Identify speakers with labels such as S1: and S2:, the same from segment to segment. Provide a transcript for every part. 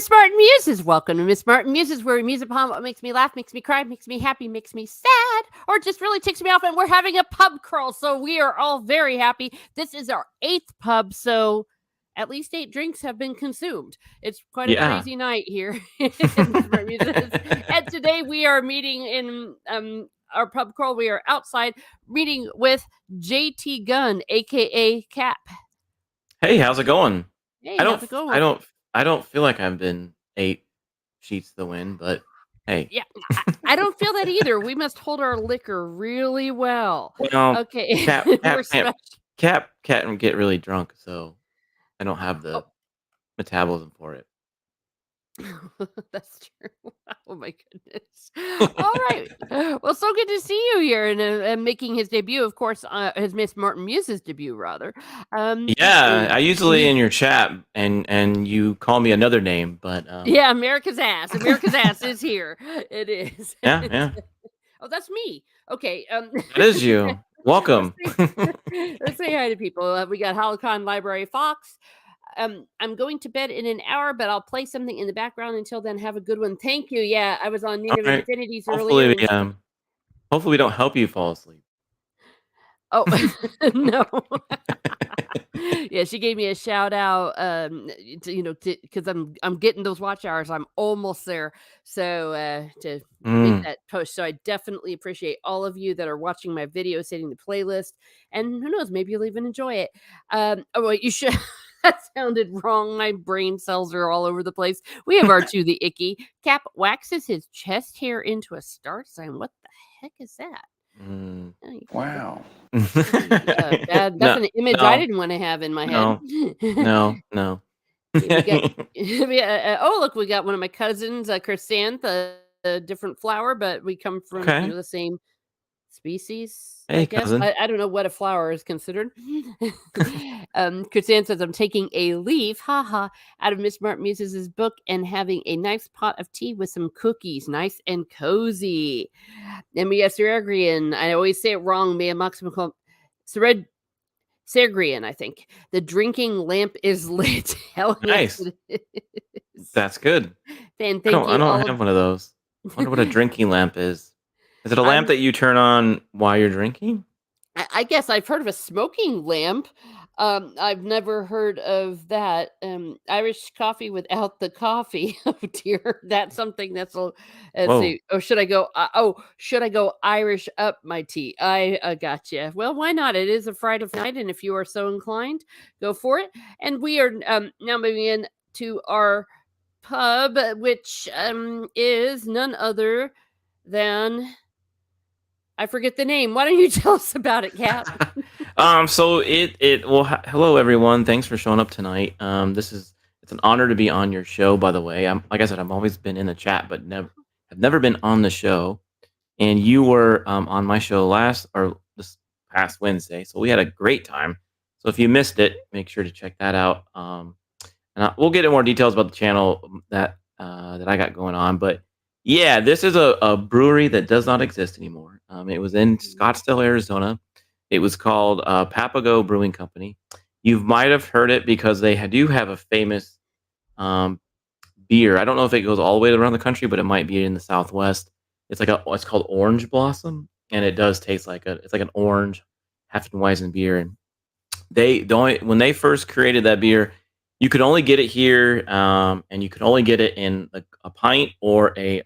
S1: Miss Martin Muses. Welcome to Miss Martin Muses, where we muse upon what makes me laugh, makes me cry, makes me happy, makes me sad, or just really ticks me off. And we're having a pub crawl, so we are all very happy. This is our 8th pub, so at least 8 drinks have been consumed. It's quite a
S2: Yeah.
S1: crazy night here in Miss Martin Muses. And today we are meeting in our pub crawl. We are outside meeting with JT Gunn, aka Cap.
S2: Hey, how's it going?
S1: Hey,
S2: I don't,
S1: how's it
S2: f- I
S1: going?
S2: don't, I don't feel like I've been 8 sheets to the wind, but hey.
S1: Yeah, I don't feel that either. We must hold our liquor really well.
S2: Well,
S1: Okay,
S2: cat,
S1: we're
S2: cat, cat,
S1: smash.
S2: cat, and get really drunk, so I don't have
S1: Oh,
S2: the metabolism for it.
S1: that's true. Oh my goodness. All right. Well, so good to see you here and making his debut. Of course, his Miss Martin Muse's debut, rather.
S2: Yeah, I usually
S1: Yeah,
S2: in your chat and you call me another name, but
S1: yeah, America's ass. America's ass is here. It is.
S2: yeah, yeah,
S1: Oh, that's me. Okay.
S2: that is you.
S1: let's
S2: Welcome.
S1: say let's say hi to people. We got Holocon Library Fox. I'm going to bed in an hour, but I'll play something in the background until then. Have a good one. Thank you. Yeah, I was on
S2: All
S1: Native
S2: right.
S1: Infinities earlier,
S2: Hopefully,
S1: and she.
S2: hopefully we don't help you fall asleep.
S1: Oh no. Yeah, she gave me a shout out. Because I'm getting those watch hours. I'm almost there. So to make
S2: Mm.
S1: that post. So I definitely appreciate all of you that are watching my video, setting the playlist, and who knows, maybe you'll even enjoy it. Oh, wait, you should. That sounded wrong. My brain cells are all over the place. We have R2 the Icky. Cap waxes his chest hair into a star sign. What the heck is that?
S2: Mm.
S1: Oh, you can look.
S3: Wow.
S1: Bad. That's
S2: No,
S1: an image I
S2: no,
S1: didn't want to have in my head.
S2: no, no, no.
S1: We got oh, look, we got one of my cousins, chrysanth, a different flower, but we come from,
S2: Okay.
S1: the same species, I
S2: Hey,
S1: guess.
S2: cousin.
S1: I don't know what a flower is considered. Chrysanth says, "I'm taking a leaf, haha, out of Miss Martin Muses' book and having a nice pot of tea with some cookies, nice and cozy." And we have Seragrian. I always say it wrong. Mea Maximum Sered Sergrian, I think. The drinking lamp is lit. Hell yes,
S2: Nice.
S1: it is.
S2: That's good.
S1: And
S2: I
S1: thank
S2: don't I
S1: you
S2: don't
S1: all of
S2: have one of those. I wonder what a drinking lamp is. Is it a lamp
S1: I'm
S2: that you turn on while you're drinking?
S1: I guess I've heard of a smoking lamp. I've never heard of that. Irish coffee without the coffee. Oh dear, that's something that's a. Let's
S2: Whoa.
S1: see. Oh, should I go Irish up my tea? I gotcha. Well, why not? It is a Friday night, and if you are so inclined, go for it. And we are now moving in to our pub, which is none other than I forget the name. Why don't you tell us about it, Cap?
S2: So hello everyone. Thanks for showing up tonight. It's an honor to be on your show, by the way. I'm like I said, I've always been in the chat, but never been on the show. And you were on my show this past Wednesday, so we had a great time. So if you missed it, make sure to check that out. We'll get into more details about the channel that I got going on. But yeah, this is a brewery that does not exist anymore. It was in Scottsdale, Arizona. It was called Papago Brewing Company. You might have heard it because do have a famous um, beer. I don't know if it goes all the way around the country, but it might be in the Southwest. It's called Orange Blossom, and it does taste it's like an orange Hefeweizen beer. And when they first created that beer, you could only get it here, and you could only get it in a pint or a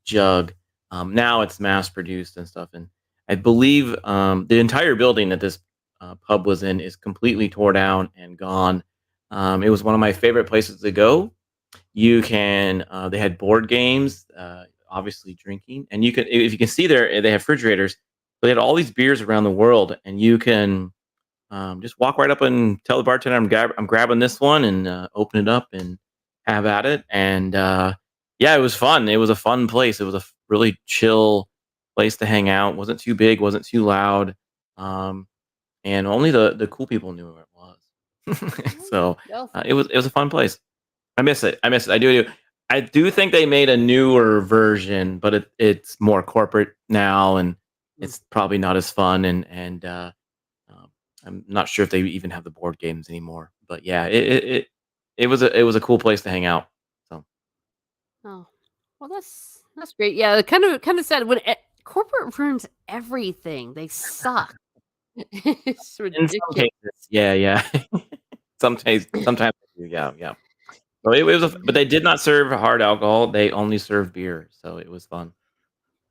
S2: jug. Now it's mass produced and stuff, and I believe the entire building that this pub was in is completely tore down and gone. It was one of my favorite places to go. They had board games, obviously drinking, and if you can see there, they have refrigerators. They had all these beers around the world, and you can just walk right up and tell the bartender I'm grabbing this one and open it up and have at it. And yeah, it was fun. It was a fun place. It was a really chill place to hang out. Wasn't too big, wasn't too loud, um, and only the cool people knew where it was. So
S1: Well,
S2: it was a fun place. I miss it. I miss it. I do think they made a newer version, but it's more corporate now, and
S1: mm,
S2: it's probably not as fun. And I'm not sure if they even have the board games anymore. But yeah, it was a cool place to hang out.
S1: Oh, well, that's great. Yeah, kind of sad when corporate ruins everything. They suck. It's
S2: In some
S1: ridiculous.
S2: cases, yeah, yeah. Sometimes, yeah, yeah. So it was, but they did not serve hard alcohol. They only served beer, so it was fun.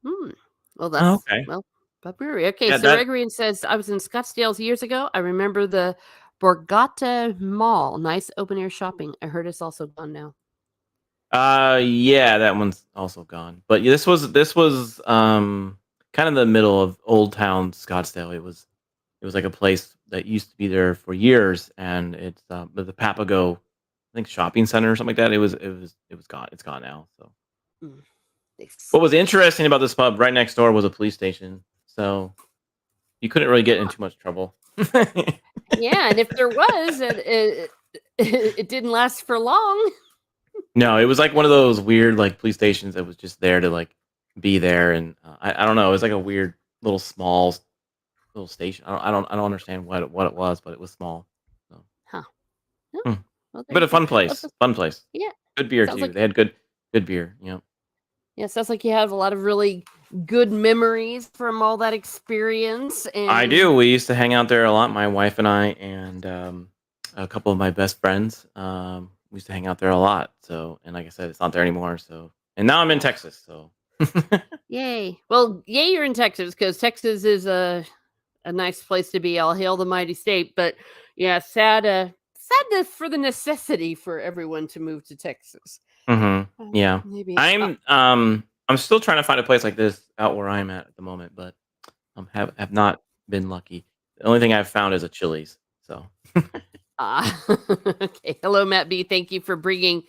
S1: Hmm. Well,
S2: Oh,
S1: that's
S2: okay.
S1: well, but brewery. Okay,
S2: Yeah,
S1: so
S2: that.
S1: Regrian says I was in Scottsdale years ago. I remember the Borgata Mall. Nice open air shopping. I heard it's also gone now.
S2: Yeah, that one's also gone. But yeah, this was kind of the middle of Old Town Scottsdale. It was like a place that used to be there for years, and it's the Papago, I think shopping center or something like that. It was gone. It's gone now. So
S1: Mm, they
S2: what was
S1: suck.
S2: interesting about this pub right next door was a police station, so you couldn't really get in
S1: Huh.
S2: too much trouble.
S1: Yeah, and if there was, it didn't last for long.
S2: No, it was like one of those weird like police stations that was just there to like be there, and I don't know. It was like a weird little small little station. I don't understand what it was, but it was small. So,
S1: Huh. No.
S2: hmm.
S1: Well, there
S2: But
S1: you
S2: a
S1: go.
S2: fun
S1: Well,
S2: place. Fun place.
S1: yeah.
S2: Good beer
S1: Sounds
S2: too.
S1: like
S2: They had good beer.
S1: Yeah, sounds like you have a lot of really good memories from all that experience.
S2: I
S1: And
S2: do. We used to hang out there a lot. My wife and I, and a couple of my best friends. We used to hang out there a lot. So, and like I said, it's not there anymore. So, and now I'm in
S1: oh,
S2: Texas. So,
S1: yay! Well, yay, you're in Texas because Texas is a nice place to be. All hail the mighty state. But yeah, sadness for the necessity for everyone to move to Texas.
S2: yeah,
S1: Maybe.
S2: I'm still trying to find a place like this out where I'm at the moment, but have not been lucky. The only thing I've found is a Chili's. So,
S1: Ah, okay. Hello, Matt B. Thank you for bringing,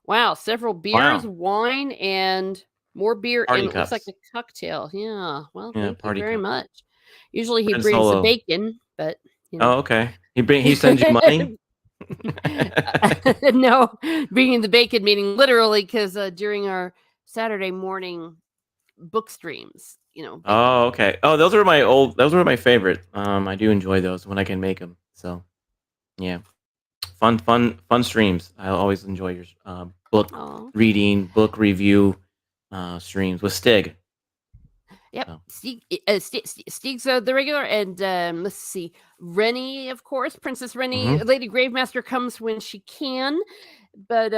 S1: wow, several beers,
S2: wow,
S1: wine, and more beer, and
S2: party
S1: it looks like
S2: cups.
S1: a cocktail. Yeah. Well,
S2: Yeah,
S1: thank you
S2: party
S1: very
S2: cups.
S1: much. Usually he
S2: Red
S1: brings the
S2: Solo.
S1: bacon, but you know.
S2: Oh, okay. He sends you money.
S1: No, bringing the bacon meaning literally because during our Saturday morning book streams, bacon.
S2: Oh, okay. Oh, those were my favorite. I do enjoy those when I can make them. So, yeah. Fun streams. I always enjoy your book
S1: Oh.
S2: reading, book review streams with Stig.
S1: Yep,
S2: So,
S1: Steeg's the regular, and let's see, Rennie, of course, Princess Rennie,
S2: mhm.
S1: Lady Gravemaster comes when she can, but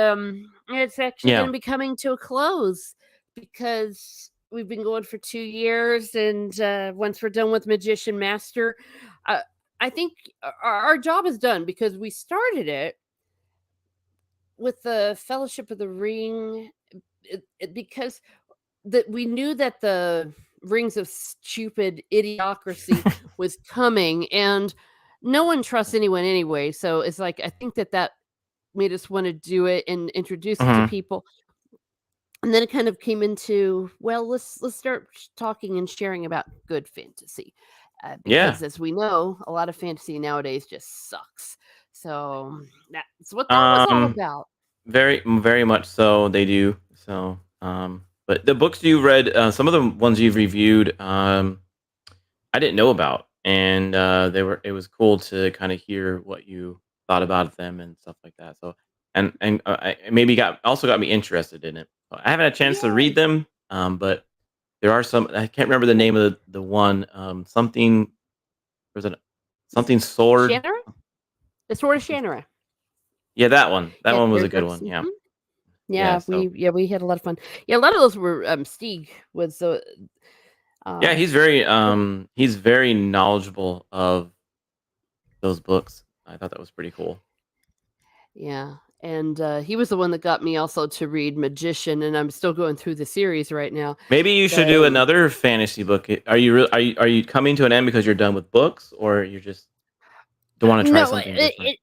S1: it's actually going
S2: Yeah.
S1: to be coming to a close because we've been going for 2 years, and once we're done with Magician Master, uh, I think our job is done because we started it with the Fellowship of the Ring, because that we knew that the rings of stupid idiocracy was coming, and no one trusts anyone anyway, so it's like I think that made us want to do it and introduce it to
S2: Mhm.
S1: people, and then it kind of came into, well, let's start talking and sharing about good fantasy,
S2: Yeah.
S1: because as we know, a lot of fantasy nowadays just sucks. So that's what that was all
S2: Um
S1: about.
S2: very much so they do. So, but the books you read, some of the ones you've reviewed, I didn't know about, and it was cool to kind of hear what you thought about them and stuff like that. So, and it maybe got me interested in it. I haven't had a chance to read
S1: Yay.
S2: them, but there are some. I can't remember the name of the one. Something was it something sword?
S1: Shannara, the Sword of
S2: Something.
S1: Shannara.
S2: Yeah, that one. That
S1: Yeah,
S2: one was
S1: Terry
S2: a good
S1: Brooks.
S2: one. Yeah, yeah.
S1: Yeah,
S2: So
S1: we had a lot of fun. Yeah, a lot of those were Stieg was
S2: yeah,
S1: uh
S2: he's very knowledgeable of those books. I thought that was pretty cool.
S1: yeah. And he was the one that got me also to read Magician, and I'm still going through the series right now.
S2: Maybe you should
S1: But
S2: do another fantasy book. Are you coming to an end because you're done with books, or you just don't want to try
S1: no,
S2: something different?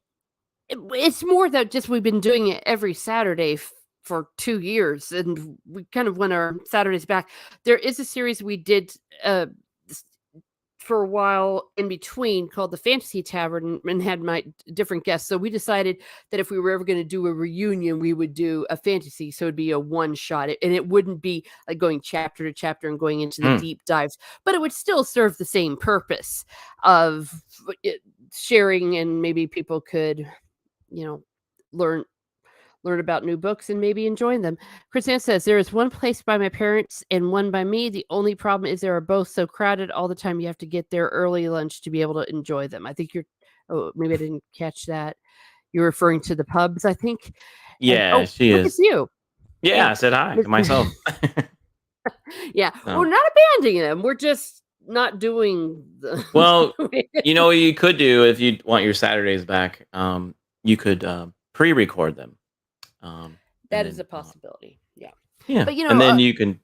S1: it's more that just we've been doing it every Saturday for 2 years, and we kind of went our Saturdays back. There is a series we did uh for a while in between called the Fantasy Tavern and had my different guests. So we decided that if we were ever going to do a reunion, we would do a fantasy. So it'd be a one shot, and it wouldn't be like going chapter to chapter and going into the
S2: Mm,
S1: deep dives, but it would still serve the same purpose of sharing, and maybe people could, you know, learn learn about new books, and maybe enjoy them. Chrisanne says, there is one place by my parents and one by me. The only problem is they are both so crowded all the time. You have to get there early lunch to be able to enjoy them. I think you're, oh, maybe I didn't catch that. You're referring to the pubs, I think. And
S2: Yeah,
S1: oh,
S2: she
S1: look, it's
S2: is.
S1: you.
S2: Yeah,
S1: Yeah.
S2: I said hi to myself.
S1: Yeah. We're
S2: So,
S1: not abandoning them. We're just not doing the.
S2: well, what you could do if you want your Saturdays back, you could pre-record them, and
S1: That is
S2: then
S1: a possibility. Yeah.
S2: yeah,
S1: But,
S2: and then you can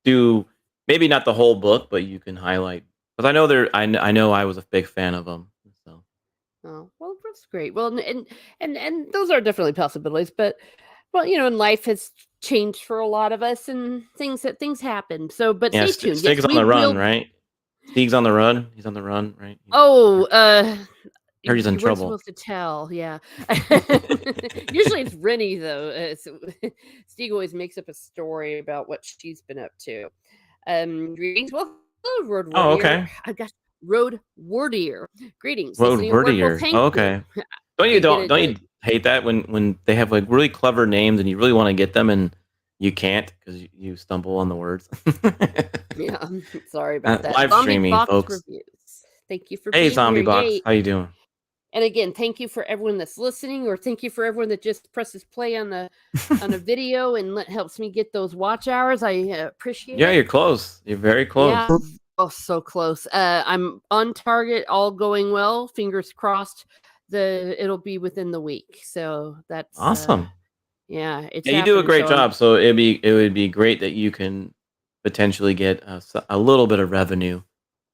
S2: do maybe not the whole book, but you can highlight because I know I know I was a big fan of them. So
S1: oh, well, that's great. Well, and those are definitely possibilities. But well, and life has changed for a lot of us, and things happen. So, but
S2: yeah,
S1: stay tuned. Yes,
S2: Stig's on
S1: we
S2: the run,
S1: will.
S2: right? Stig's on the run. He's on the run, right?
S1: Oh,
S2: Heard he's in
S1: you weren't
S2: trouble.
S1: supposed to tell. Yeah. Usually it's Rennie though. Stieg always makes up a story about what she's been up to. Greetings. Well, hello, Road
S2: Oh,
S1: Warrior.
S2: okay.
S1: I've got Road Warrior. Greetings.
S2: Road
S1: Listening at work. Well,
S2: Wordier.
S1: thank
S2: Oh,
S1: you.
S2: okay. Don't you
S1: Can't get
S2: don't
S1: it.
S2: don't you hate that when they have like really clever names and you really want to get them and you can't because you stumble on the words.
S1: Yeah, sorry about that.
S2: Live
S1: Zombie
S2: streaming,
S1: Box
S2: folks.
S1: Reviews. Thank you for
S2: Hey,
S1: being here.
S2: Zombie Box,
S1: Yay.
S2: how you doing?
S1: And again, thank you for everyone that's listening, or thank you for everyone that just presses play on a video and helps me get those watch hours. I appreciate
S2: Yeah,
S1: it.
S2: you're close. You're very close.
S1: Yeah. Oh, so close. I'm on target, all going well. Fingers crossed. It'll be within the week. So that's
S2: Awesome.
S1: yeah, it's
S2: Yeah, you do a
S1: happening.
S2: great
S1: So I'm
S2: job. So it would be great that you can potentially get a little bit of revenue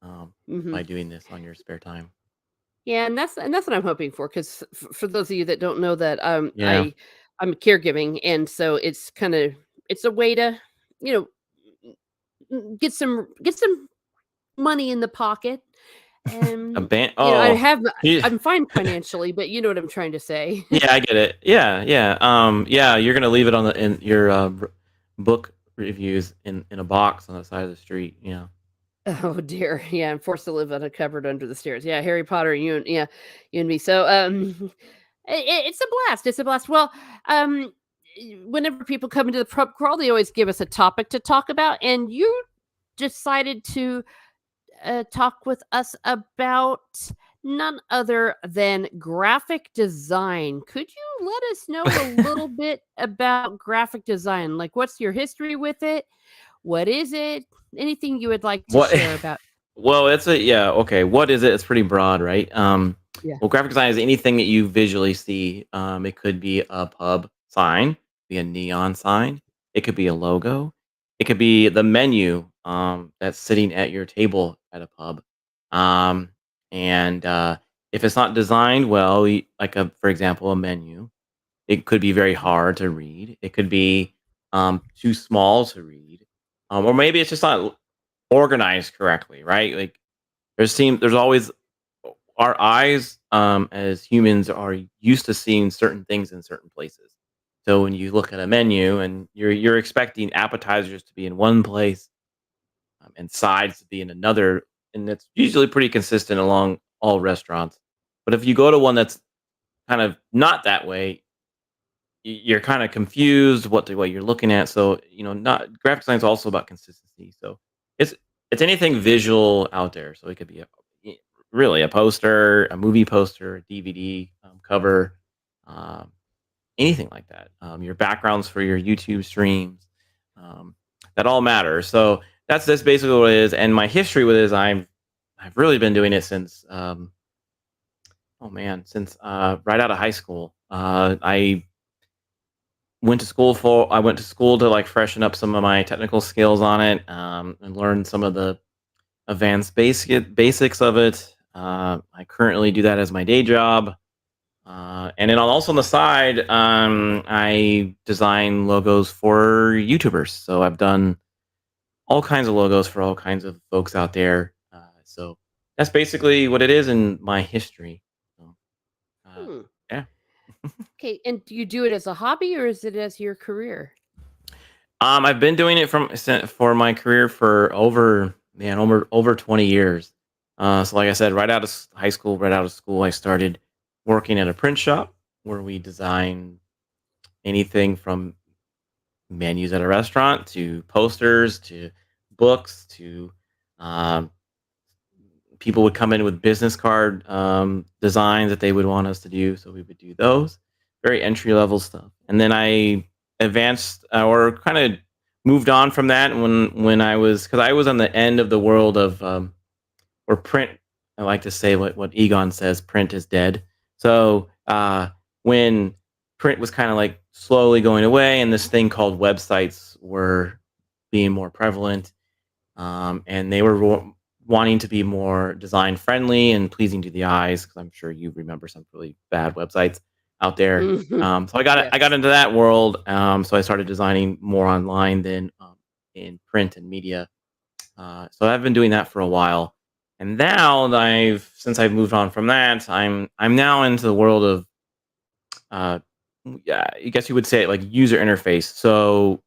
S1: mhm.
S2: by doing this on your spare time.
S1: Yeah, and that's what I'm hoping for. Because for those of you that don't know that,
S2: Yeah,
S1: I'm caregiving, and so it's a way to, you know, get some money in the pocket,
S2: a
S1: and
S2: band.
S1: I
S2: Oh,
S1: have
S2: yeah,
S1: I'm fine financially, but you know what I'm trying to say.
S2: yeah, I get it. Yeah, yeah. Yeah, you're gonna leave it on the in your book reviews in a box on the side of the street. Yeah.
S1: Oh dear, yeah, I'm forced to live on a cupboard under the stairs. Yeah, Harry Potter, you and me. So, it's a blast. It's a blast. Well, um, whenever people come into the pub crawl, they always give us a topic to talk about, and you decided to talk with us about none other than graphic design. Could you let us know a little bit about graphic design? Like, what's your history with it? What is it? Anything you would like to
S2: What?
S1: share about?
S2: Well, it's a yeah. Okay, what is it? It's pretty broad, right?
S1: Yeah.
S2: Well, graphic design is anything that you visually see. It could be a pub sign, be a neon sign. It could be a logo. It could be the menu that's sitting at your table at a pub. Um, and if it's not designed well, like for example, a menu, it could be very hard to read. It could be too small to read, or maybe it's just not organized correctly, right? Like there's always our eyes as humans are used to seeing certain things in certain places. So when you look at a menu and you're expecting appetizers to be in one place and sides to be in another, and it's usually pretty consistent along all restaurants. But if you go to one that's kind of not that way, you're kind of confused what you're looking at. So not graphic design is also about consistency. So it's it's anything visual out there. So it could be y- really a poster, a movie poster, a DVD cover, um, anything like that. Your backgrounds for your YouTube streams, um, that all matters. So that's basically what it is. And my history with it is I've really been doing it since oh man since right out of high school. I went to school to like freshen up some of my technical skills on it, and learn some of the advanced basics of it. I currently do that as my day job, and then also on the side, I design logos for YouTubers. So I've done all kinds of logos for all kinds of folks out there. So that's basically what it is in my history. So, uh,
S1: Hmm.
S2: yeah.
S1: Okay, and do you do it as a hobby or is it as your career?
S2: I've been doing it for my career for over 20 years. So like I said, right out of high school, right out of school, I started working at a print shop where we design anything from menus at a restaurant to posters to books to um, people would come in with business card designs that they would want us to do, so we would do those. Very entry level stuff, and then I advanced or kind of moved on from that when I was because I was on the end of the world of or print. I like to say what Egon says: print is dead. So when print was kind of like slowly going away, and this thing called websites were being more prevalent, and they were wanting to be more design friendly and pleasing to the eyes. Because I'm sure you remember some really bad websites out there.
S1: Mhm.
S2: So
S1: Yes.
S2: I got into that world. So I started designing more online than in print and media. So I've been doing that for a while, and now that since I've moved on from that, I'm now into the world of uh, yeah, I guess you would say it like user interface. So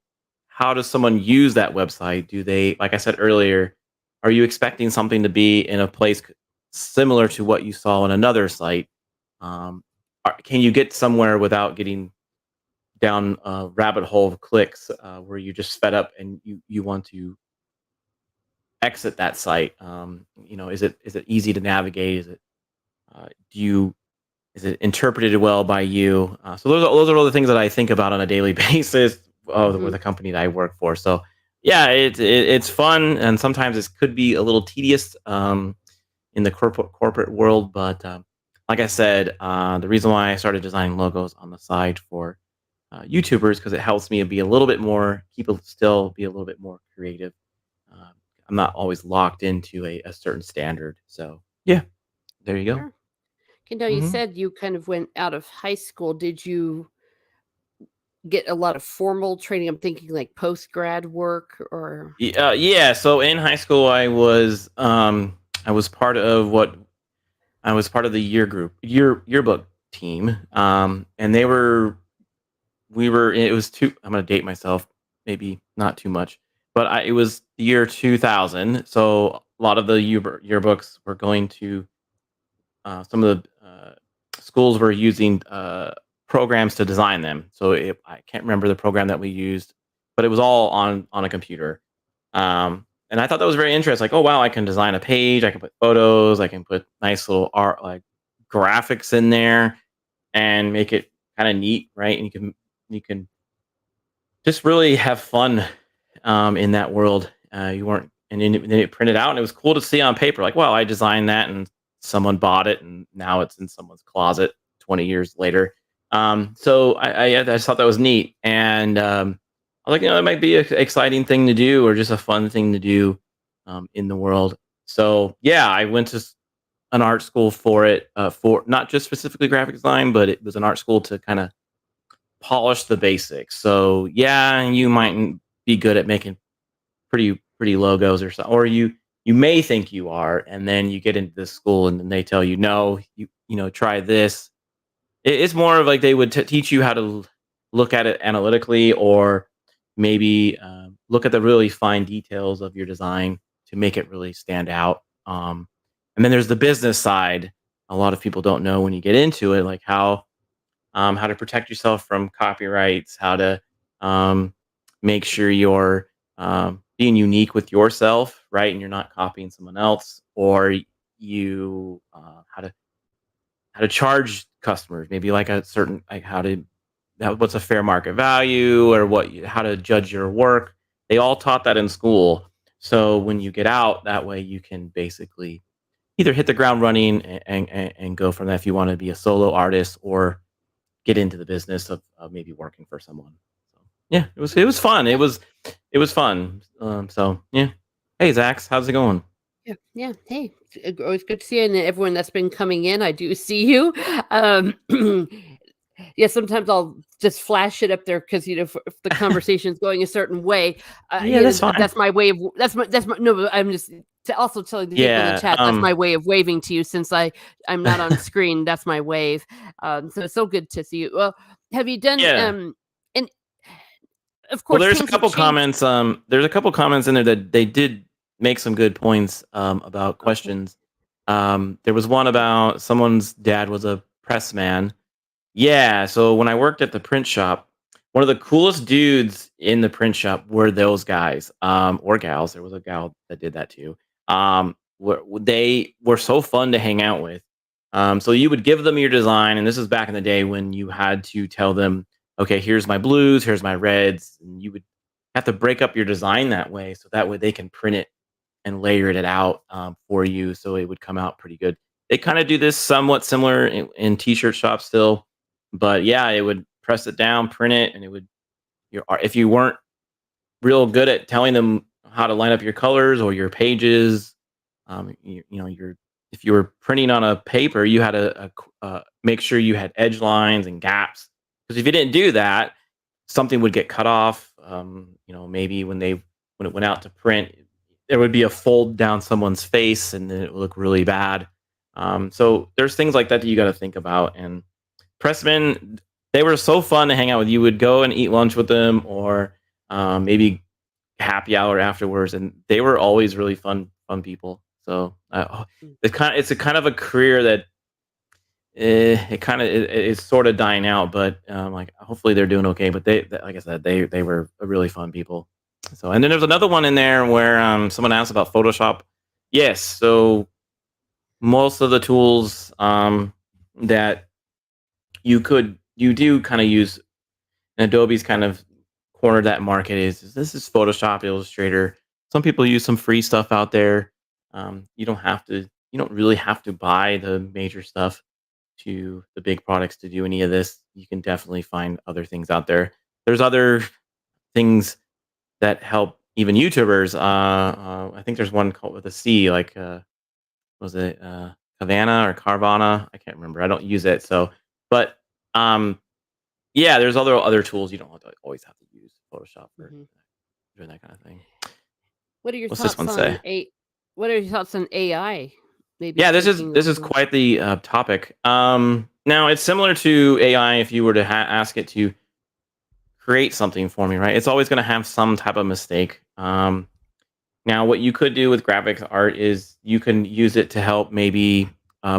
S2: how does someone use that website? Do they, like I said earlier, are you expecting something to be in a place similar to what you saw on another site? Um, can you get somewhere without getting down a rabbit hole of clicks where you're just fed up and you want to exit that site? Is it easy to navigate? Do you is it interpreted well by you? So those are all the things that I think about on a daily basis with
S1: Mhm.
S2: a company that I work for. So yeah, it's fun, and sometimes it could be a little tedious in the corporate world. But like I said, the reason why I started designing logos on the side for YouTubers because it helps me be a little bit more people still be a little bit more creative. Uh, I'm not always locked into a certain standard. So yeah, there you go.
S1: Sure. Okay, now you
S2: hmm
S1: said you kind of went out of high school. Did you get a lot of formal training? I'm thinking like post grad work or
S2: Yeah. So in high school, I was part of what I was part of the yearbook team, and we were it was too. I'm gonna date myself, maybe not too much, but it was the year 2000. So a lot of the yearbooks were going to some of the schools were using programs to design them. So I can't remember the program that we used, but it was all on a computer. And I thought that was very interesting. Like, oh wow, I can design a page. I can put photos. I can put nice little art, like graphics in there, and make it kind of neat, right? And you can just really have fun in that world. You weren't, and then it printed out, and it was cool to see on paper. Like, wow, I designed that, and someone bought it, and now it's in someone's closet 20 years later. So I just thought that was neat, and I was like, it might be an exciting thing to do, or just a fun thing to do in the world. So yeah, I went to an art school for it, for not just specifically graphic design, but it was an art school to kind of polish the basics. So yeah, you might be good at making pretty logos or so, or you may think you are, and then you get into this school and then they tell you no, try this. It's more of like they would teach you how to look at it analytically, or maybe look at the really fine details of your design to make it really stand out. And then there's the business side. A lot of people don't know when you get into it, like how to protect yourself from copyrights, how to um, make sure you're being unique with yourself, right? And you're not copying someone else, or you how to charge customers, maybe like a certain like what's a fair market value, or how to judge your work. They all taught that in school. So when you get out, that way you can basically either hit the ground running and go from that if you want to be a solo artist, or get into the business of maybe working for someone. So yeah, it was fun. It was fun. So yeah. Hey Zax, how's it going?
S1: yeah, yeah. Hey, it's always good to see you and everyone that's been coming in. I do see you. Um, yeah, sometimes I'll just flash it up there because if the conversation's going a certain way,
S2: Yeah, that's fine.
S1: that's my way of that's my no. But I'm just also telling the people in the
S2: Yeah.
S1: chat that's my way of waving to you since I'm not on screen. That's my wave. So it's so good to see you. Well, have you done
S2: Yeah.
S1: and of
S2: Well,
S1: course things have changed.
S2: there's a couple comments in there that they did make some good points about
S1: Okay.
S2: questions. There was one about someone's dad was a pressman. Yeah, so when I worked at the print shop, one of the coolest dudes in the print shop were those guys, or gals. There was a gal that did that too. They were so fun to hang out with. So you would give them your design, and this is back in the day when you had to tell them, okay, here's my blues, here's my reds, and you would have to break up your design that way, so that way they can print it and layered it out for you, so it would come out pretty good. They kind of do this somewhat similar in t-shirt shops still, but yeah, it would press it down, print it, and it would if you weren't real good at telling them how to line up your colors or your pages, you know, your if you were printing on a paper, you had to make sure you had edge lines and gaps, because if you didn't do that, something would get cut off. You know, maybe when it went out to print, there would be a fold down someone's face, and then it would look really bad. So there's things like that that you got to think about. And pressmen, they were so fun to hang out with. You would go and eat lunch with them, or maybe happy hour afterwards, and they were always really fun people. So
S1: Mm.
S2: it's a kind of a career that it's sort of dying out, but like hopefully they're doing okay. But like I said, they were a really fun people. So, and then there's another one in there where someone asked about Photoshop. Yes, so most of the tools that you do kind of use, and Adobe's kind of cornered that market, is this is Photoshop, Illustrator. Some people use some free stuff out there. You don't really have to buy the major stuff to the big products to do any of this. You can definitely find other things out there. There's other things that help even YouTubers. I think there's one called with a C, like was it Havana or Carvana? I can't remember. I don't use it. So, but um, yeah, there's other tools. You don't have to always have to use Photoshop for
S1: Mhm.
S2: doing that kind of thing.
S1: What are your
S2: What's this
S1: thoughts
S2: one
S1: on
S2: say?
S1: a what are your thoughts on AI maybe
S2: Yeah,
S1: taking
S2: this is
S1: over?
S2: quite the topic. Now it's similar to AI. If you were to ask it to create something for me, right? It's always going to have some type of mistake. Now, what you could do with graphics art is you can use it to help maybe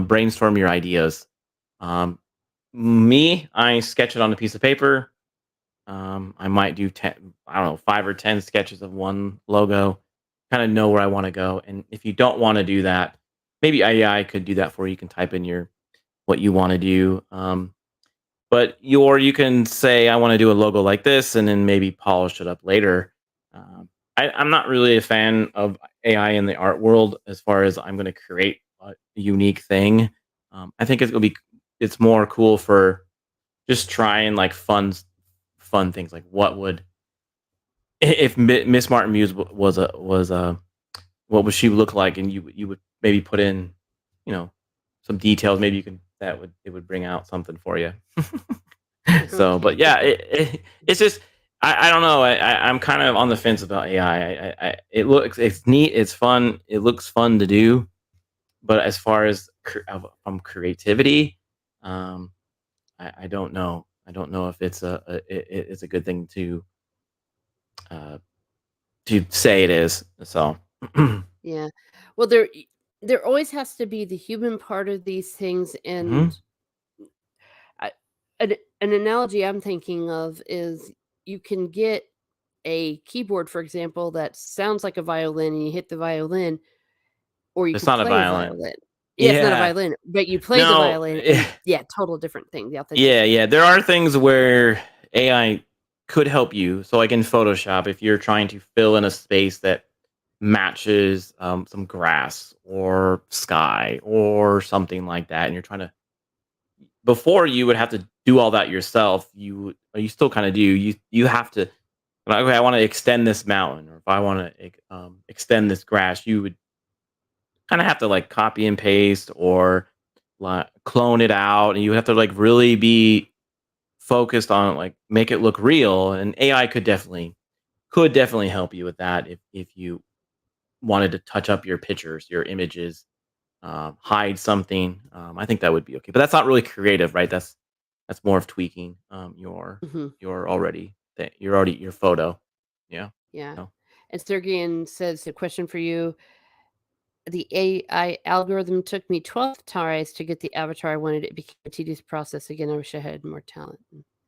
S2: brainstorm your ideas. Um, I sketch it on a piece of paper. I might do 10, I don't know, 5 or 10 sketches of one logo, kind of know where I want to go. And if you don't want to do that, maybe AI could do that for you. You can type in your what you want to do. You can say, I want to do a logo like this, and then maybe polish it up later. I'm not really a fan of AI in the art world as far as I'm going to create a unique thing. I think it's more cool for just trying like fun things, like what would if Miss Martin Muse was a what would she look like, and you would maybe put in, you know, some details. Maybe you can that would it would bring out something for you. So, but
S1: Okay.
S2: yeah, it's just I don't know. I'm kind of on the fence about AI. It looks it's neat, it's fun, it looks fun to do, but as far as from creativity, um, I don't know. I don't know if it's a good thing uh, to say it is. So,
S1: Yeah. Well, there always has to be the human part of these things, and
S2: mhm.
S1: I, an analogy I'm thinking of is you can get a keyboard, for example, that sounds like a violin, and you hit the violin, or you
S2: It's
S1: can
S2: not a
S1: play a
S2: violin.
S1: violin. Yeah, it's not a
S2: Yeah.
S1: violin, but you play the
S2: No.
S1: violin, and yeah, total different thing. The
S2: Yeah,
S1: authenticity.
S2: yeah. There are things where AI could help you. So, like in Photoshop, if you're trying to fill in a space that matches some grass or sky or something like that, and you're trying to, before you would have to do all that yourself. You still kind of do. You have to. Like, okay, I want to extend this mountain, or if I want to extend this grass, you would kind of have to like copy and paste or like clone it out, and you have to like really be focused on like make it look real. And AI could definitely help you with that if you wanted to touch up your pictures, your images, hide something. I think that would be okay, but that's not really creative, right? That's more of tweaking
S1: Hmm.
S2: your already your photo. Yeah.
S1: Yeah.
S2: No.
S1: And Sergeant says a question for you. The AI algorithm took me 12 tries to get the avatar I wanted. It became a tedious process. Again, I wish I had more talent.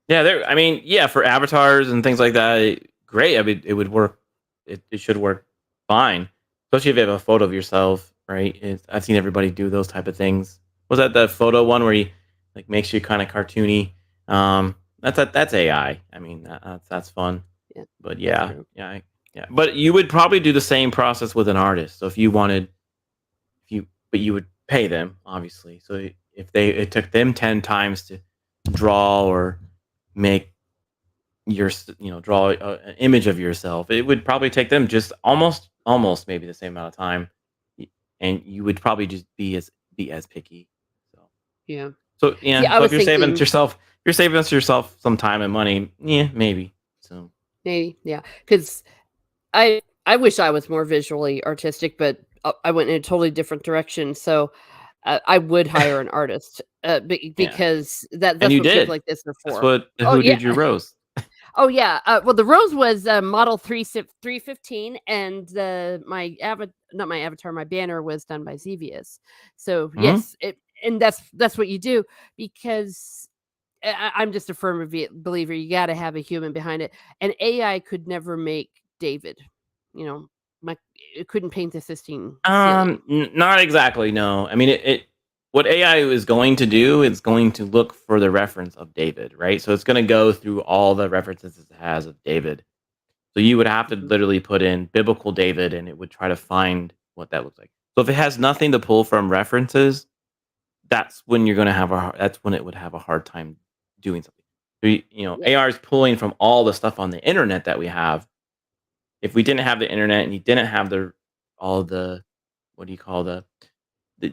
S2: Yeah, there. I mean, yeah, for avatars and things like that, great. I mean, it would work. It should work fine, especially if you have a photo of yourself, right? I've seen everybody do those type of things. Was that the photo one where he like makes you kind of cartoony? That's AI. I mean, that's fun.
S1: Yeah,
S2: But
S1: that's
S2: yeah,
S1: true.
S2: yeah, yeah. But you would probably do the same process with an artist. So if you wanted, if you, but you would pay them obviously. So if it took them 10 times to draw or make draw an image of yourself, it would probably take them just almost maybe the same amount of time, and you would probably just be as picky. So
S1: Yeah.
S2: so yeah.
S1: Yeah, I
S2: So if
S1: was
S2: you're saving it
S1: thinking
S2: yourself, if you're saving us yourself some time and money, yeah, maybe. So
S1: maybe, yeah, because I wish I was more visually artistic, but I went in a totally different direction, so I would hire an artist,
S2: yeah,
S1: because
S2: and
S1: that's
S2: you
S1: what people
S2: did.
S1: like this are
S2: That's
S1: for.
S2: what
S1: Oh,
S2: who
S1: yeah.
S2: did your rose?
S1: Oh, yeah, well, the Rose was, model 315, and my not my avatar, my banner was done by Xevious. So,
S2: Hmm.
S1: yes, and that's what you do because I'm just a firm believer you gotta have a human behind it, and AI could never make David, you know, my it couldn't paint the Sistine ceiling.
S2: Not exactly. No, I mean it. What AI is going to do is going to look for the reference of David, right? So it's going to go through all the references it has of David. So you would have to
S1: Mhm.
S2: literally put in biblical David, and it would try to find what that looks like. So if it has nothing to pull from references, that's when you're going to have that's when it would have a hard time doing something.
S1: Yeah,
S2: AR is pulling from all the stuff on the internet that we have. If we didn't have the internet and you didn't have the all the what do you call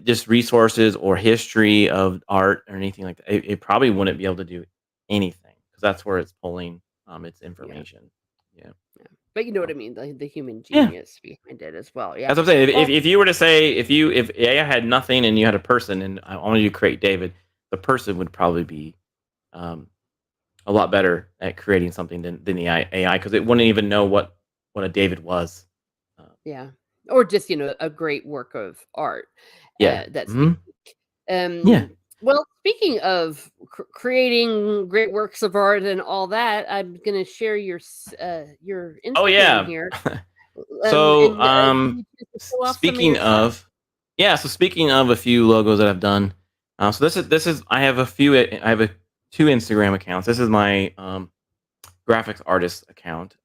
S2: just resources or history of art or anything like that, it probably wouldn't be able to do anything because that's where it's pulling its
S1: yeah,
S2: information. Yeah.
S1: yeah. But you know what
S2: So
S1: I mean, the human
S2: yeah,
S1: genius behind it as well, yeah.
S2: that's what I'm saying. If,
S1: Well,
S2: if you were to say if AI had nothing and you had a person and I wanted you to create David, the person would probably be um, a lot better at creating something than the AI because it wouldn't even know what a David was. Uh,
S1: yeah. Or just, a great work of art,
S2: yeah.
S1: that's
S2: Hmm. Yeah.
S1: well, speaking of creating great works of art and all that, I'm gonna share your
S2: Oh
S1: Instagram
S2: yeah.
S1: here,
S2: So,
S1: and, can you just show off some of
S2: speaking
S1: your stuff?
S2: of, yeah, so speaking of a few logos that I've done, so this is I have a few I have 2 Instagram accounts. This is my graphics artist account.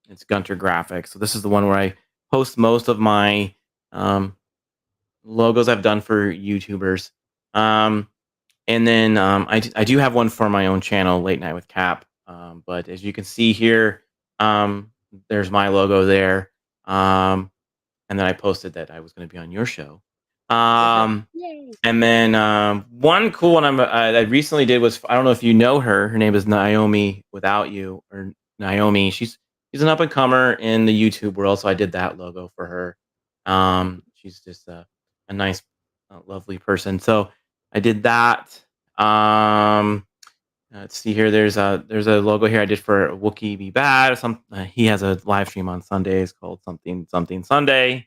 S2: It's Gunter Graphics. So this is the one where I post most of my um, logos I've done for YouTubers. Um, and then I do have one for my own channel, Late Night with Cap. But as you can see here, um, there's my logo there. Um, and then I posted that I was going to be on your show.
S1: Uh-huh.
S2: Um,
S1: Yay.
S2: and then one cool one I recently did was I don't know if you know her. Her name is Naomi Without You or Naomi. She's an up and comer in the YouTube world, so I did that logo for her. She's just a nice, lovely person. So I did that. Um, let's see here. There's a logo here I did for Wookie Be Bad. He has a live stream on Sundays called something something Sunday.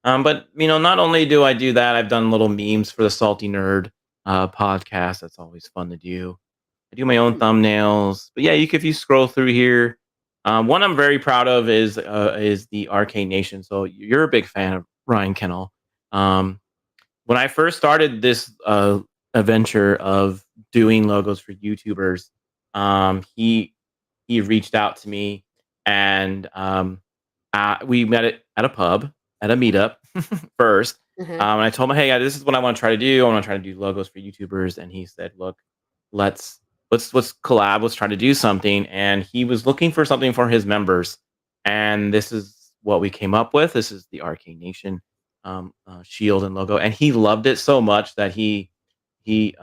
S2: But not only do I do that, I've done little memes for the Salty Nerd podcast. That's always fun to do. I do my own
S1: Hmm.
S2: thumbnails. But yeah, if you scroll through here, one I'm very proud of is the Arcade Nation. So you're a big fan of Ryan Kennel. Um, when I first started this adventure of doing logos for YouTubers, he reached out to me and we met at a pub at a meetup first.
S1: Uh-huh.
S2: And I told him, hey, this is what I want to try to do. I want to try to do logos for YouTubers. And he said, look, let's let's collab. Let's try to do something. And he was looking for something for his members. And this is what we came up with. This is the Arcade Nation shield and logo. And he loved it so much that he he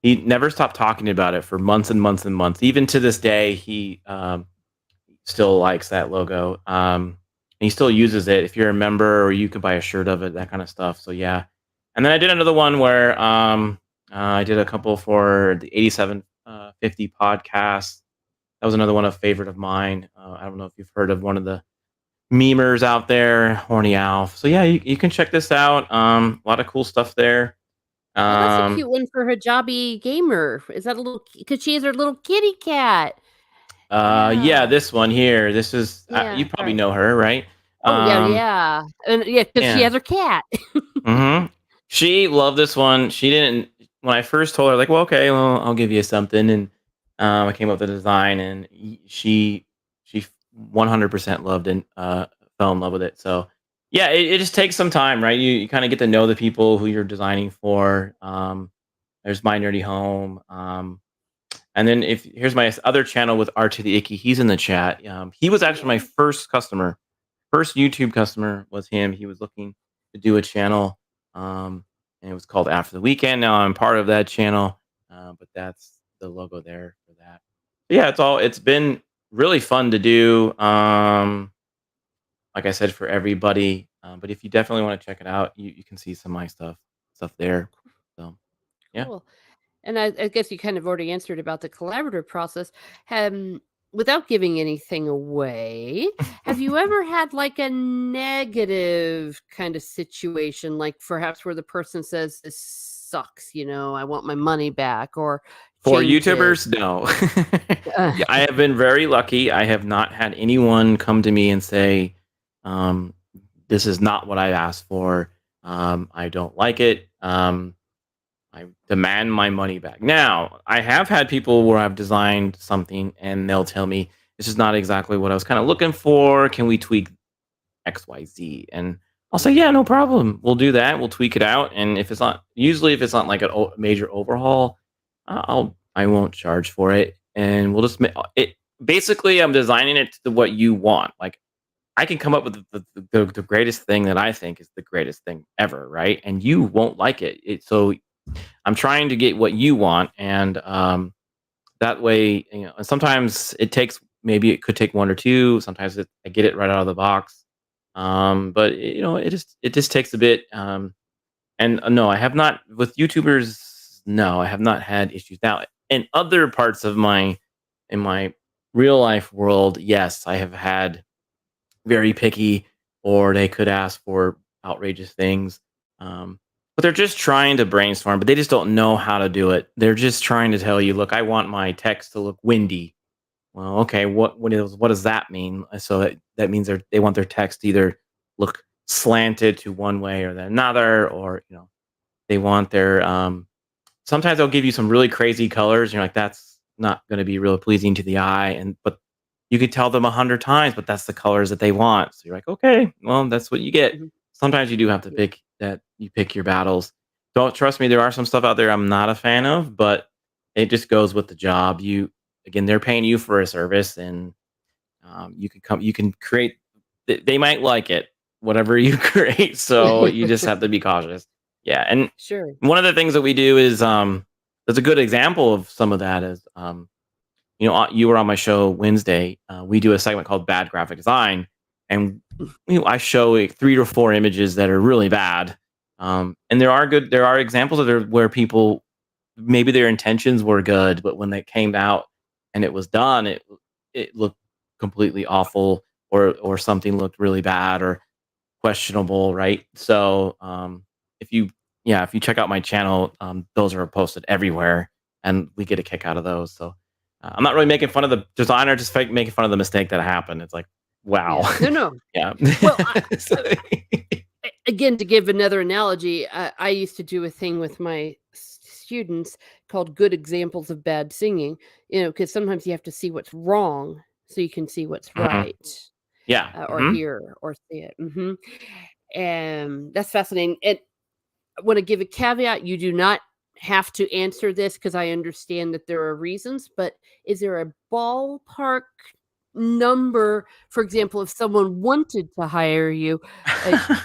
S2: never stopped talking about it for months and months and months. Even to this day, he still likes that logo. And he still uses it. If you're a member, or you could buy a shirt of it, that kind of stuff. So yeah. And then I did another one where I did a couple for the 8750 podcast. That was another one of favorite of mine. I don't know if you've heard of one of the memers out there, Horny Alf. So yeah, you can check this out. A lot of cool stuff there.
S1: Oh, that's a
S2: Um,
S1: cute one for hijabi gamer. Is that a little? Because she has her little kitty cat.
S2: yeah,
S1: Yeah.
S2: this one here. This is you
S1: Yeah,
S2: probably
S1: right.
S2: know her, right?
S1: Oh, yeah,
S2: Um,
S1: yeah. And yeah, because she
S2: yeah.
S1: has her cat.
S2: hmm She loved this one. She didn't when I first told her, like, well, okay, well, I'll give you something, and I came up with the design, and she 100% loved and fell in love with it. So yeah, it just takes some time, right? You kind of get to know the people who you're designing for. There's my nerdy home. And then if here's my other channel with R to the Icky, he's in the chat. He was actually my
S1: Yeah.
S2: first customer, first YouTube customer was him. He was looking to do a channel, and it was called After the Weekend. Now I'm part of that channel, but that's the logo there for that. But yeah, it's been really fun to do. Like I said, for everybody. But if you definitely want to check it out, you can see some of my stuff there. So yeah.
S1: Cool. And I guess you kind of already answered about the collaborative process. Without giving anything away, have you ever had like a negative kind of situation, like perhaps where the person says, "This sucks, I want my money back," or
S2: For
S1: change it?
S2: YouTubers, no.
S1: Uh,
S2: Yeah, I have been very lucky. I have not had anyone come to me and say, um, "This is not what I asked for. I don't like it. I demand my money back." Now, I have had people where I've designed something and they'll tell me, "This is not exactly what I was kind of looking for. Can we tweak XYZ?" And I'll say, "Yeah, no problem. We'll do that. We'll tweak it out." And if it's not like a major overhaul, I won't charge for it, and we'll just it. Basically, I'm designing it to what you want. Like I can come up with the greatest thing that I think is the greatest thing ever, right? And you won't like it. So I'm trying to get what you want, and that way, and sometimes maybe it could take one or two. Sometimes I get it right out of the box. But it just takes a bit. And no, I have not with YouTubers. No, I have not had issues. Now, in other parts of in my real life world, yes, I have had very picky, or they could ask for outrageous things. But they're just trying to brainstorm, but they just don't know how to do it. They're just trying to tell you, look, I want my text to look windy. Well, okay, what does that mean? So that means they want their text to either look slanted to one way or the another, or they want their sometimes they'll give you some really crazy colors. You're like, that's not going to be really pleasing to the eye, but you could tell them 100 times, but that's the colors that they want. So you're like, okay, well, that's what you get.
S1: mhm.
S2: Sometimes you do have to pick your battles. Don't trust me. There are some stuff out there I'm not a fan of, but it just goes with the job. Again, they're paying you for a service, and you can create. They might like it, whatever you create. So you just have to be cautious. Yeah, and
S1: Sure.
S2: one of the things that we do is there's a good example of some of that is you were on my show Wednesday. We do a segment called Bad Graphic Design, and I show like 3 or 4 images that are really bad. And there are examples where people maybe their intentions were good, but when they came out and it was done, it looked completely awful, or something looked really bad or questionable, right? So if you if you check out my channel, those are posted everywhere, and we get a kick out of those. So I'm not really making fun of the designer, just making fun of the mistake that happened. It's like, wow,
S1: Yeah. No, no.
S2: yeah.
S1: Well,
S2: So-
S1: again, to give another analogy, I used to do a thing with my students called "Good Examples of Bad Singing." Because sometimes you have to see what's wrong so you can see what's
S2: Mhm.
S1: right,
S2: Yeah.
S1: or hear or see it. And that's fascinating. And I want to give a caveat: you do not have to answer this because I understand that there are reasons. But is there a ballpark number, for example, if someone wanted to hire you? uh,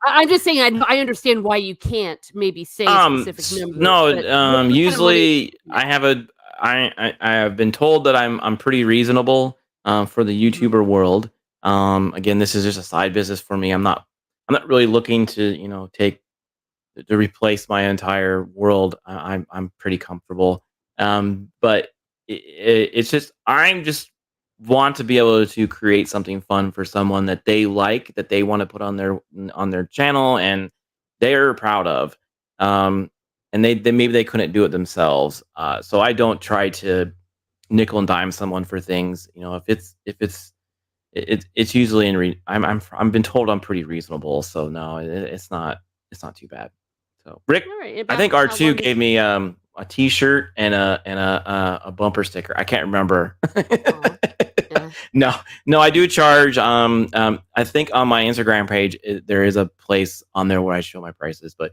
S1: I'm just saying I understand why you can't maybe say specific numbers,
S2: No,
S1: but what kind of money?
S2: usually
S1: Yeah.
S2: I have been told that I'm pretty reasonable for the
S1: Mhm,
S2: YouTuber world. Again, this is just a side business for me. I'm not really looking to take to replace my entire world. I'm pretty comfortable. But it's just I'm just want to be able to create something fun for someone that they like, that they want to put on their channel, and they're proud of. Um, and they maybe they couldn't do it themselves. So I don't try to nickel and dime someone for things. You know, it's usually I'm been told I'm pretty reasonable, so no, it's not too bad. So Rick,
S1: All right.
S2: I
S1: About
S2: think
S1: how
S2: R2
S1: long does
S2: gave me a T-shirt and a bumper sticker. I can't remember.
S1: Oh, yeah.
S2: No, no, I do charge. I think on my Instagram page there is a place on there where I show my prices, but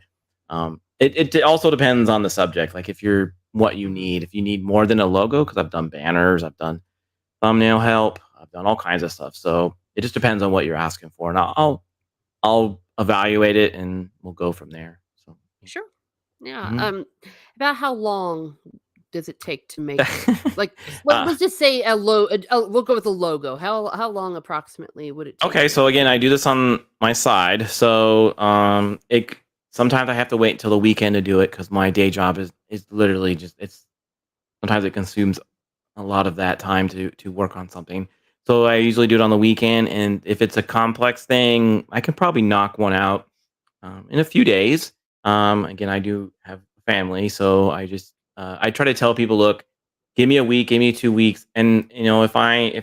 S2: it also depends on the subject. Like if you're what you
S1: Mhm.
S2: need, if you need more than a logo, because I've done banners, I've done thumbnail help. I've done all kinds of stuff. So it just depends on what you're asking for, and I'll evaluate it, and we'll go from there. So,
S1: Sure. Yeah.
S2: mhm.
S1: About how long does it take to make like
S2: uh,
S1: let's just say we'll go with a logo. How long approximately would it take
S2: okay,
S1: to
S2: so
S1: make
S2: again,
S1: one?
S2: I do this on my side. So it sometimes I have to wait until the weekend to do it because my day job is literally just it's sometimes it consumes a lot of that time to work on something. So I usually do it on the weekend, and if it's a complex thing, I can probably knock one out in a few days. Again, I do have a family, so I try to tell people, look, give me a week, give me 2 weeks, and you know if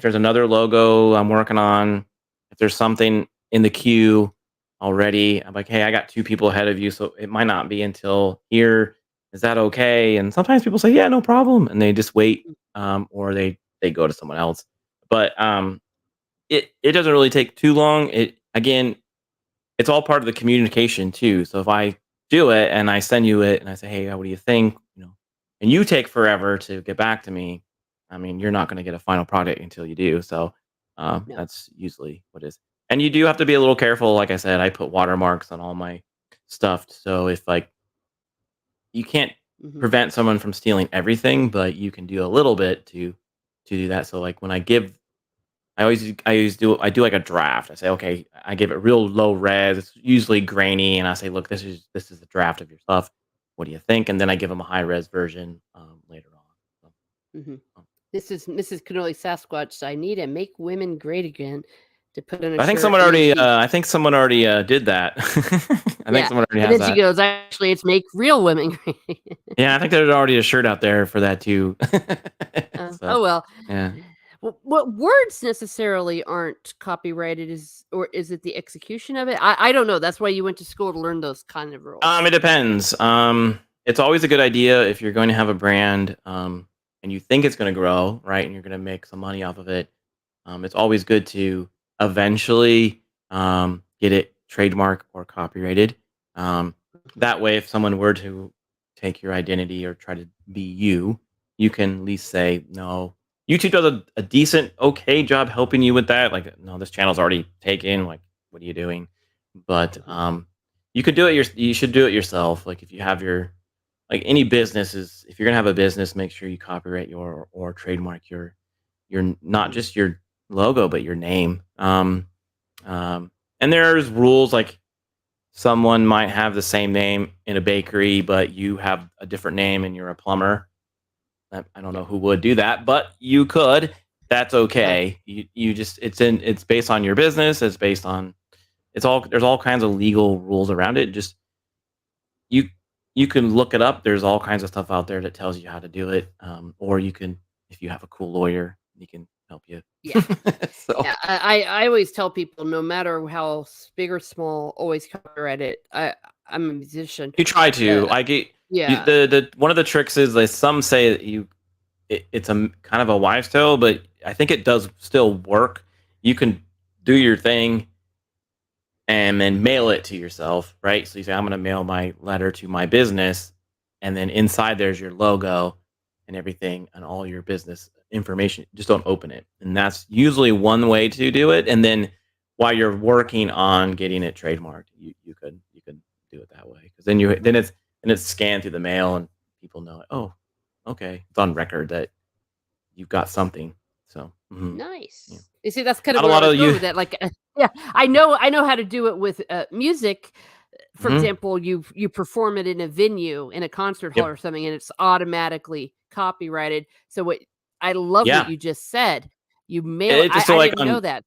S2: there's another logo I'm working on, if there's something in the queue already, I'm like, hey, I got two people ahead of you, so it might not be until here. Is that okay? And sometimes people say, yeah, no problem, and they just wait, or they go to someone else. But it doesn't really take too long. It again, it's all part of the communication too. So if I do it and I send you it and I say, "Hey, what do you think?" You know, and you take forever to get back to me, I mean, you're not going to get a final product until you do. So
S1: No.
S2: that's usually what it is. And you do have to be a little careful. Like I said, I put watermarks on all my stuff. So if like you can't
S1: Mhm.
S2: prevent someone from stealing everything, but you can do a little bit to do that. So like when I do like a draft. I say, okay, I give it real low res. It's usually grainy, and I say, look, this is the draft of your stuff. What do you think? And then I give them a high res version later on. So,
S1: Mhm.
S2: um,
S1: This is Mrs. Cannoli Sasquatch. I need to make women great again to put on a
S2: I think
S1: shirt,
S2: someone
S1: and then
S2: already.
S1: she
S2: I think someone already did that. I think
S1: yeah,
S2: someone already
S1: and
S2: has
S1: then she
S2: that.
S1: goes, "Actually, it's make real women great."
S2: Yeah, I think there's already a shirt out there for that too. So,
S1: Oh well.
S2: yeah.
S1: What words necessarily aren't copyrighted is or is it the execution of it? I don't know. That's why you went to school to learn those kind of rules.
S2: It depends. It's always a good idea if you're going to have a brand, and you think it's going to grow, right, and you're going to make some money off of it. It's always good to eventually get it trademark or copyrighted. Um,
S1: Mhm,
S2: that way, if someone were to take your identity or try to be you, you can at least say no. YouTube does a decent, okay job helping you with that. Like, no, this channel's already taken. Like, what are you doing? But
S1: mhm,
S2: you could do it. You should do it yourself. Like, if you have your like any business is, if you're gonna have a business, make sure you copyright your or trademark your not
S1: mhm,
S2: just your logo, but your name. Um, and there's rules like someone might have the same name in a bakery, but you have a different name and you're a plumber. I don't
S1: yeah,
S2: know who would do that, but you could. That's
S1: uh-huh,
S2: okay. You just it's based on your business. It's based on it's all there's all kinds of legal rules around it. Just you you can look it up. There's all kinds of stuff out there that tells you how to do it. Or you can, if you have a cool lawyer, he can help you.
S1: yeah,
S2: So
S1: yeah. I always tell people, no matter how big or small, always copyright it. I'm a musician.
S2: you try to.
S1: Uh,
S2: I get you,
S1: yeah,
S2: the one of the tricks is like some say that it's kind of a wives' tale, but I think it does still work. You can do your thing and then mail it to yourself, right? So you say, I'm going to mail my letter to my business. And then inside there's your logo and everything and all your business information. Just don't open it. And that's usually one way to do it. And then while you're working on getting it trademarked, you could do it that way. Because then it's scanned through the mail and people know, oh, okay, it's on record that you've got something. So yeah.
S1: nice. You see, that's kind of
S2: Not a
S1: where I
S2: lot
S1: was
S2: of
S1: going
S2: you.
S1: with that. Like, yeah, I know how to do it with music. For
S2: Mhm.
S1: example, you perform it in a venue, in a concert hall
S2: Yep.
S1: or something, and it's automatically copyrighted. So what I love what
S2: Yeah.
S1: you just said. You mail
S2: It just so
S1: I
S2: like
S1: didn't know
S2: on
S1: that.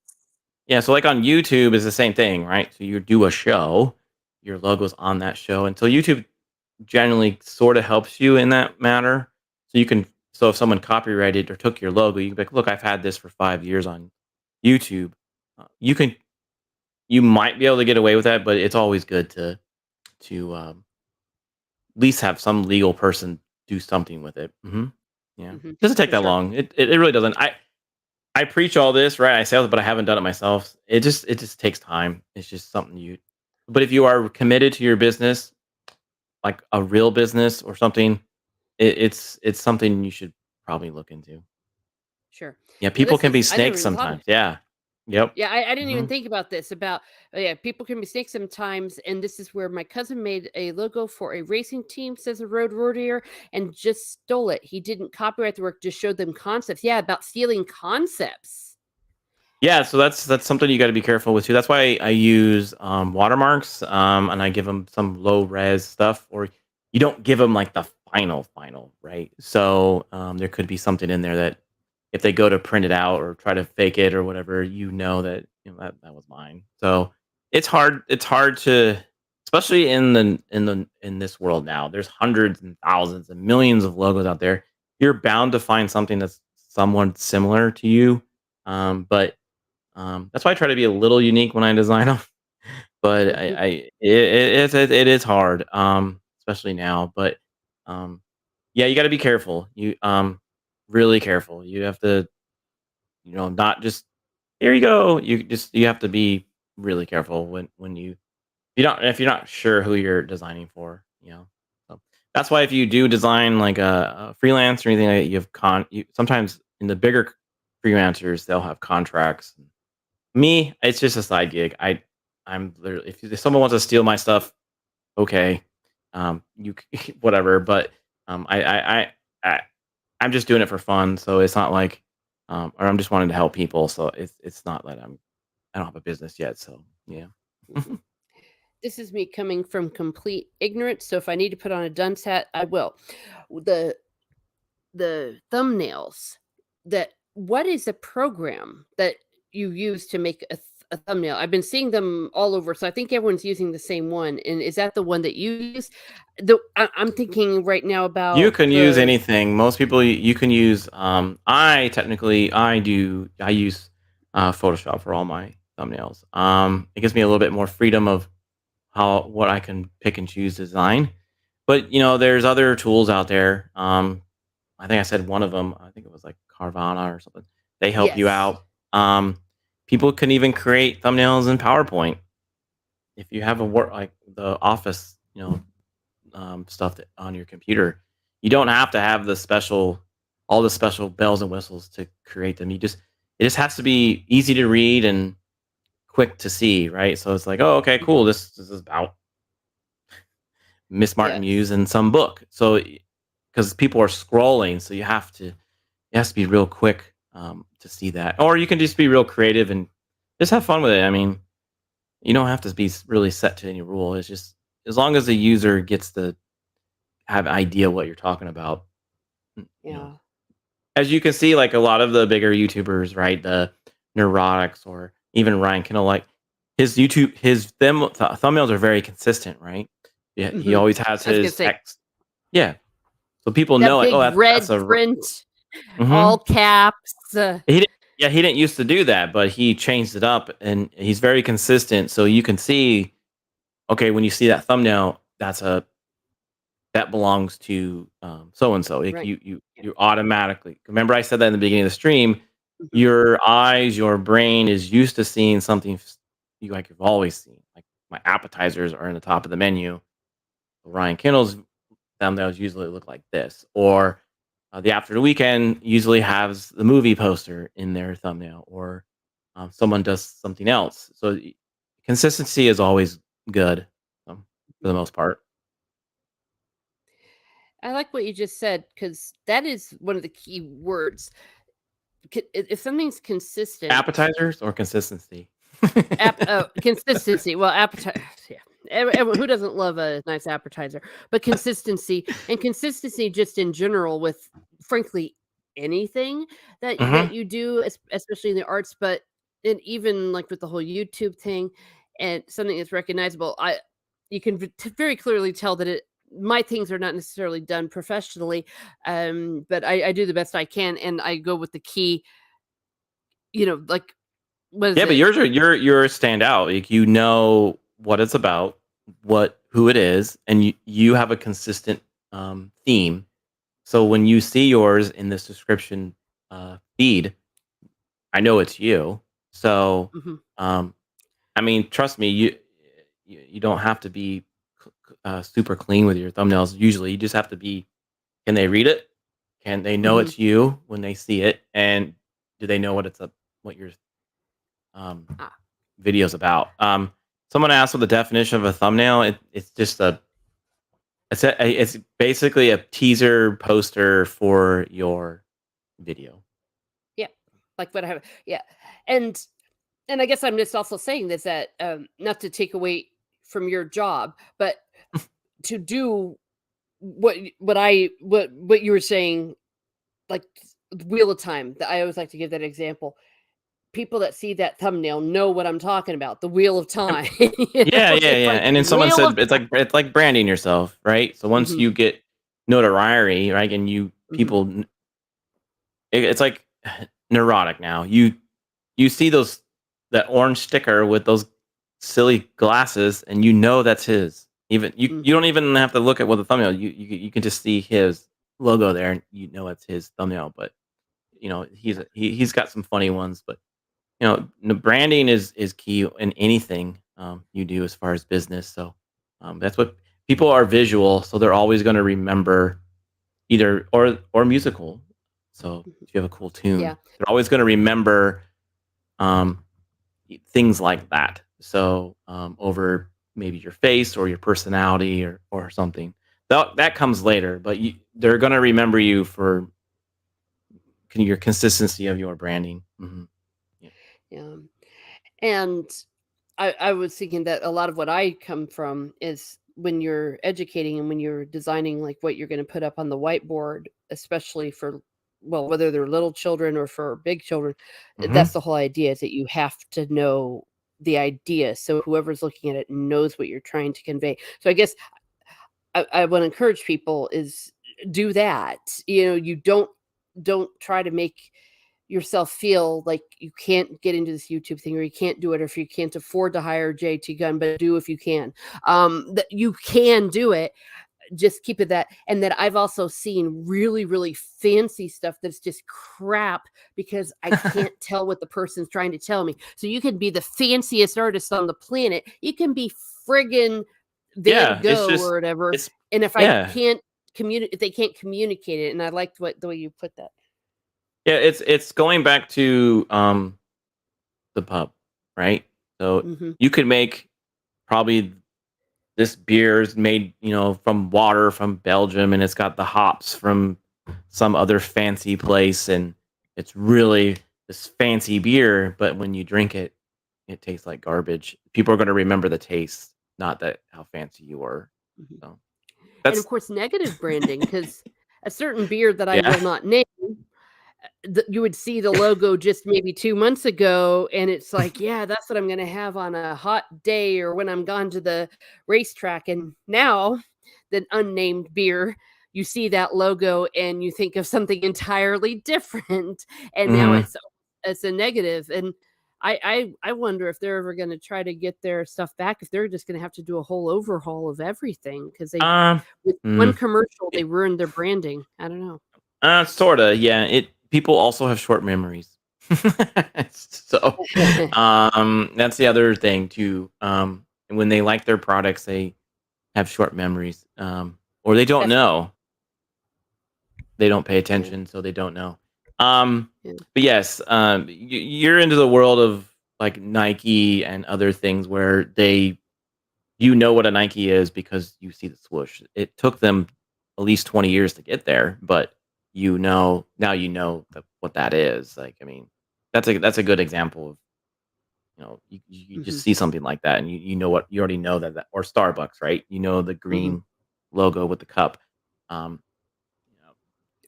S2: Yeah, so like on YouTube is the same thing, right? So you do a show, your logo's on that show, and so YouTube generally sort of helps you in that matter. So you can so if someone copyrighted or took your logo, you can be like, "Look, I've had this for 5 years on YouTube." You might be able to get away with that, but it's always good to at least have some legal person do something with it. Yeah. Doesn't take
S1: For
S2: that
S1: sure.
S2: long. It really doesn't. I preach all this, right? I say it, but I haven't done it myself. It just takes time. It's just something you but if you are committed to your business, like a real business or something, it's something you should probably look into.
S1: Sure.
S2: Yeah,
S1: Now
S2: people
S1: this
S2: can be
S1: is I never
S2: snakes
S1: even thought of
S2: sometimes. Yeah. Yep.
S1: yeah, I didn't even
S2: Mhm.
S1: think about this about yeah, people can be snakes sometimes, and this is where my cousin made a logo for a racing team, says a road warrior, and just stole it. He didn't copyright the work, just showed them concepts. Yeah, about stealing concepts.
S2: Yeah, so that's something you gotta be careful with too. That's why I use, watermarks, and I give them some low res stuff, or you don't give them like, the final, right? So, there could be something in there that if they go to print it out or try to fake it or whatever, that, that was mine. So, it's hard to especially in this world now. There's hundreds and thousands and millions of logos out there. You're bound to find something that's somewhat similar to you, but that's why I try to be a little unique when I design them. But it is hard, especially now. But yeah, you got to be careful. Really careful. You have to, not just here you go. You have to be really careful when you don't if you're not sure who you're designing for. So that's why if you do design like a freelance or anything like that, sometimes in the bigger freelancers they'll have contracts. Me, it's just a side gig. I'm literally if someone wants to steal my stuff, okay, whatever. But I I'm just doing it for fun, so it's not like, or I'm just wanting to help people. So it's not that I don't have a business yet. So yeah.
S1: Mhm. This is me coming from complete ignorance, so if I need to put on a dunce hat, I will. The thumbnails that what is a program that you use to make a thumbnail? I've been seeing them all over, so I think everyone's using the same one. And is that the one that you use? I'm thinking right now
S2: You
S1: about
S2: can use
S1: the
S2: anything. Most people you can use. I use Photoshop for all my thumbnails. It gives me a little bit more freedom of what I can pick and choose design. But there's other tools out there. I think I said one of them. I think it was like Carvana or something. They help you
S1: yes,
S2: out. People can even create thumbnails in PowerPoint if you have a work like the Office, stuff on your computer. You don't have to have all the special bells and whistles to create them. It just has to be easy to read and quick to see, right? So it's like, oh, okay,
S1: mhm,
S2: cool. This is about Miss Martin
S1: yes,
S2: Muse in some book. So because people are scrolling, so it has to be real quick to see that, or you can just be real creative and just have fun with it. I mean, you don't have to be really set to any rule. It's just as long as the user gets to have an idea what you're talking about. mm, You know,
S1: yeah,
S2: as you can see, like a lot of the bigger YouTubers, right? The Neurotics or even Ryan Kindle, like thumbnails are very consistent, right? Yeah, he
S1: hmm.
S2: always has
S1: I was gonna
S2: his
S1: say
S2: text. Yeah, so people know,
S1: that
S2: like, oh,
S1: big
S2: that's
S1: red
S2: a.
S1: print,
S2: Mm-hmm.
S1: all caps.
S2: He didn't, yeah, he didn't used to do that, but he changed it up, and he's very consistent. So you can see, okay, when you see that thumbnail, that belongs to so and so. Like
S1: Right. Yeah.
S2: you automatically remember I said that in the beginning of the stream.
S1: Mhm.
S2: Your eyes, your brain is used to seeing something you've always seen. Like my appetizers are in the top of the menu. Ryan Kindle's thumbnails usually look like this, or the After the Weekend usually has the movie poster in their thumbnail, or someone does something else. So consistency is always good, for the most part.
S1: I like what you just said because that is one of the key words. If something's consistent,
S2: Appetizers or consistency?
S1: consistency. Well, appetite. Yeah. Who doesn't love a nice appetizer? But consistency just in general with, frankly, anything that
S2: Hmm.
S1: you do, especially in the arts, but and even like with the whole YouTube thing, and something that's recognizable. You can very clearly tell that my things are not necessarily done professionally, but I do the best I can, and I go with the key. Like, what is
S2: Yeah, but
S1: it?
S2: you're a standout. Like, you know what it's about, who it is, and you have a consistent theme. So when you see yours in this description feed, I know it's you. So
S1: Mhm.
S2: um, I mean, trust me, you don't have to be super clean with your thumbnails. Usually, you just have to be. Can they read it? Can they know
S1: Mhm.
S2: it's you when they see it? And do they know what your um,
S1: Ah,
S2: video's about? Someone asked what the definition of a thumbnail. It's just it's basically a teaser poster for your video.
S1: yeah. Like what I have. Yeah, and I guess I'm just also saying this that not to take away from your job, but to do what you were saying, like Wheel of Time. I always like to give that example. People that see that thumbnail know what I'm talking about. The Wheel of Time.
S2: Yeah, yeah,
S1: It's
S2: yeah.
S1: like
S2: And then someone
S1: Wheel of
S2: said it's like branding yourself, right? So once
S1: Mhm,
S2: you get notoriety, right, and
S1: mhm,
S2: it's like neurotic now. You see that orange sticker with those silly glasses, and you know that's his. Even you
S1: mhm.
S2: don't even have to look at what the thumbnail. You can just see his logo there, and you know it's his thumbnail. But he's got some funny ones, but the branding is key in anything you do as far as business. So that's what people are visual, so they're always going to remember either or musical. So if you have a cool tune,
S1: Yeah,
S2: they're always going to remember um, things like that. So over maybe your face or your personality or something that comes later, but they're going to remember you for your consistency of your branding. Yeah.
S1: yeah. And I was thinking that a lot of what I come from is when you're educating and when you're designing like what you're going to put up on the whiteboard, especially for well, whether they're little children or for big children,
S2: hmm
S1: that's the whole idea is that you have to know the idea so whoever's looking at it knows what you're trying to convey. So I guess I want to encourage people is do that. You don't try to make yourself feel like you can't get into this YouTube thing or you can't do it or if you can't afford to hire JT Gunn, but do if you can. That you can do it. Just keep it that. And that I've also seen really, really fancy stuff that's just crap because I can't tell what the person's trying to tell me. So you can be the fanciest artist on the planet. You can be friggin' Van
S2: Yeah, it's
S1: Gogh
S2: just
S1: or whatever.
S2: it's
S1: And if I
S2: yeah.
S1: can't communicate, if they can't communicate it, and I liked what the way you put that.
S2: Yeah, it's going back to the pub, right? So
S1: Hmm.
S2: you could make probably this beer is made, from water from Belgium, and it's got the hops from some other fancy place, and it's really this fancy beer, but when you drink it, it tastes like garbage. People are going to remember the taste, not that how fancy you were.
S1: Hmm.
S2: So
S1: And of
S2: that's
S1: course, negative branding because a certain beer that I
S2: yeah.
S1: will not name you would see the logo just maybe 2 months ago, and it's like, "Yeah, that's what I'm gonna have on a hot day or when I'm gone to the racetrack," and now, the unnamed beer, you see that logo and you think of something entirely different, and now
S2: hmm
S1: it's a negative, and I wonder if they're ever gonna try to get their stuff back, if they're just gonna have to do a whole overhaul of everything because they
S2: Um,
S1: with one
S2: mm,
S1: commercial, they ruined their branding. I don't know.
S2: sorta, yeah. People also have short memories. So, that's the other thing too. When they like their products, they have short memories, or they don't
S1: That's true.
S2: know. They don't pay
S1: Yeah,
S2: attention, so they don't know. Um,
S1: yeah.
S2: but yes, you're into the world of like Nike and other things where you know what a Nike is because you see the swoosh. It took them at least 20 years to get there, but now you know what that is. Like, I mean, that's a good example of, you just
S1: Mhm,
S2: see something like that and you know what you already know or Starbucks, right? You know the
S1: mhm.
S2: green logo with the cup. Um, you know,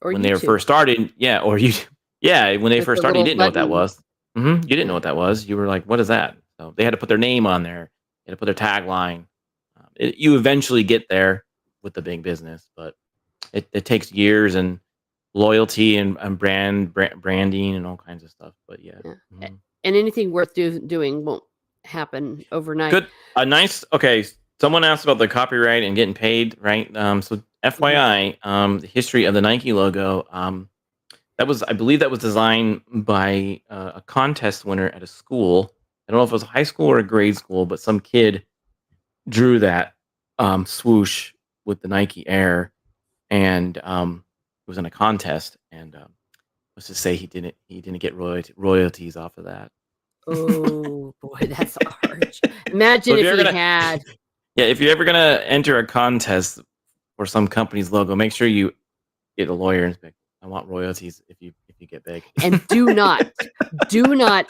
S1: Or
S2: when they were
S1: YouTube
S2: first started, yeah, or you yeah, when they
S1: with
S2: first
S1: the
S2: started, you
S1: little
S2: didn't know what that
S1: button.
S2: was. You didn't know
S1: Yeah.
S2: what that was. You were like, "What is that?" So they had to put their name on there. They had to put their tagline. You eventually get there. with the big business, but it takes years and loyalty and branding and all kinds of stuff. But yeah.
S1: Yeah.
S2: Mhm.
S1: And anything worth doing won't happen overnight.
S2: Good. A nice. Okay. Someone asked about the copyright and getting paid, right? So
S1: Mhm.
S2: FYI, the history of the Nike logo. That was, I believe, that was designed by a contest winner at a school. I don't know if it was a high school or a grade school, but some kid drew that swoosh with the Nike Air, and it was in a contest. And let's just say he didn't get royalties off of that.
S1: Oh boy, that's harsh.
S2: So
S1: Imagine
S2: if
S1: if
S2: you're
S1: he
S2: gonna,
S1: had.
S2: yeah, if you're ever gonna enter a contest for some company's logo, make sure you get a lawyer and be like, I want royalties if you get big.
S1: And do not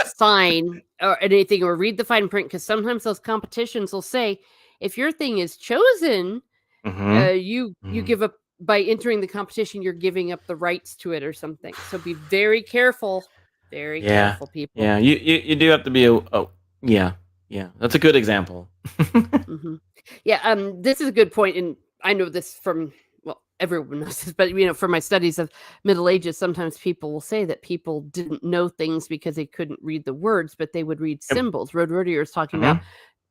S1: sign or anything or read the fine print, because sometimes those competitions will say, if your thing is chosen,
S2: Hmm.
S1: you
S2: Hmm.
S1: give up by entering the competition, you're giving up the rights to it or something. So be very
S2: Yeah,
S1: careful, people.
S2: yeah. You do have to be yeah, yeah. That's a good example.
S1: Hmm. Yeah, this is a good point, and I know this from, well, everyone knows this, but from my studies of Middle Ages, sometimes people will say that people didn't know things because they couldn't read the words, but they would read
S2: Yep.
S1: symbols. Road Rodier is talking about,
S2: Hmm.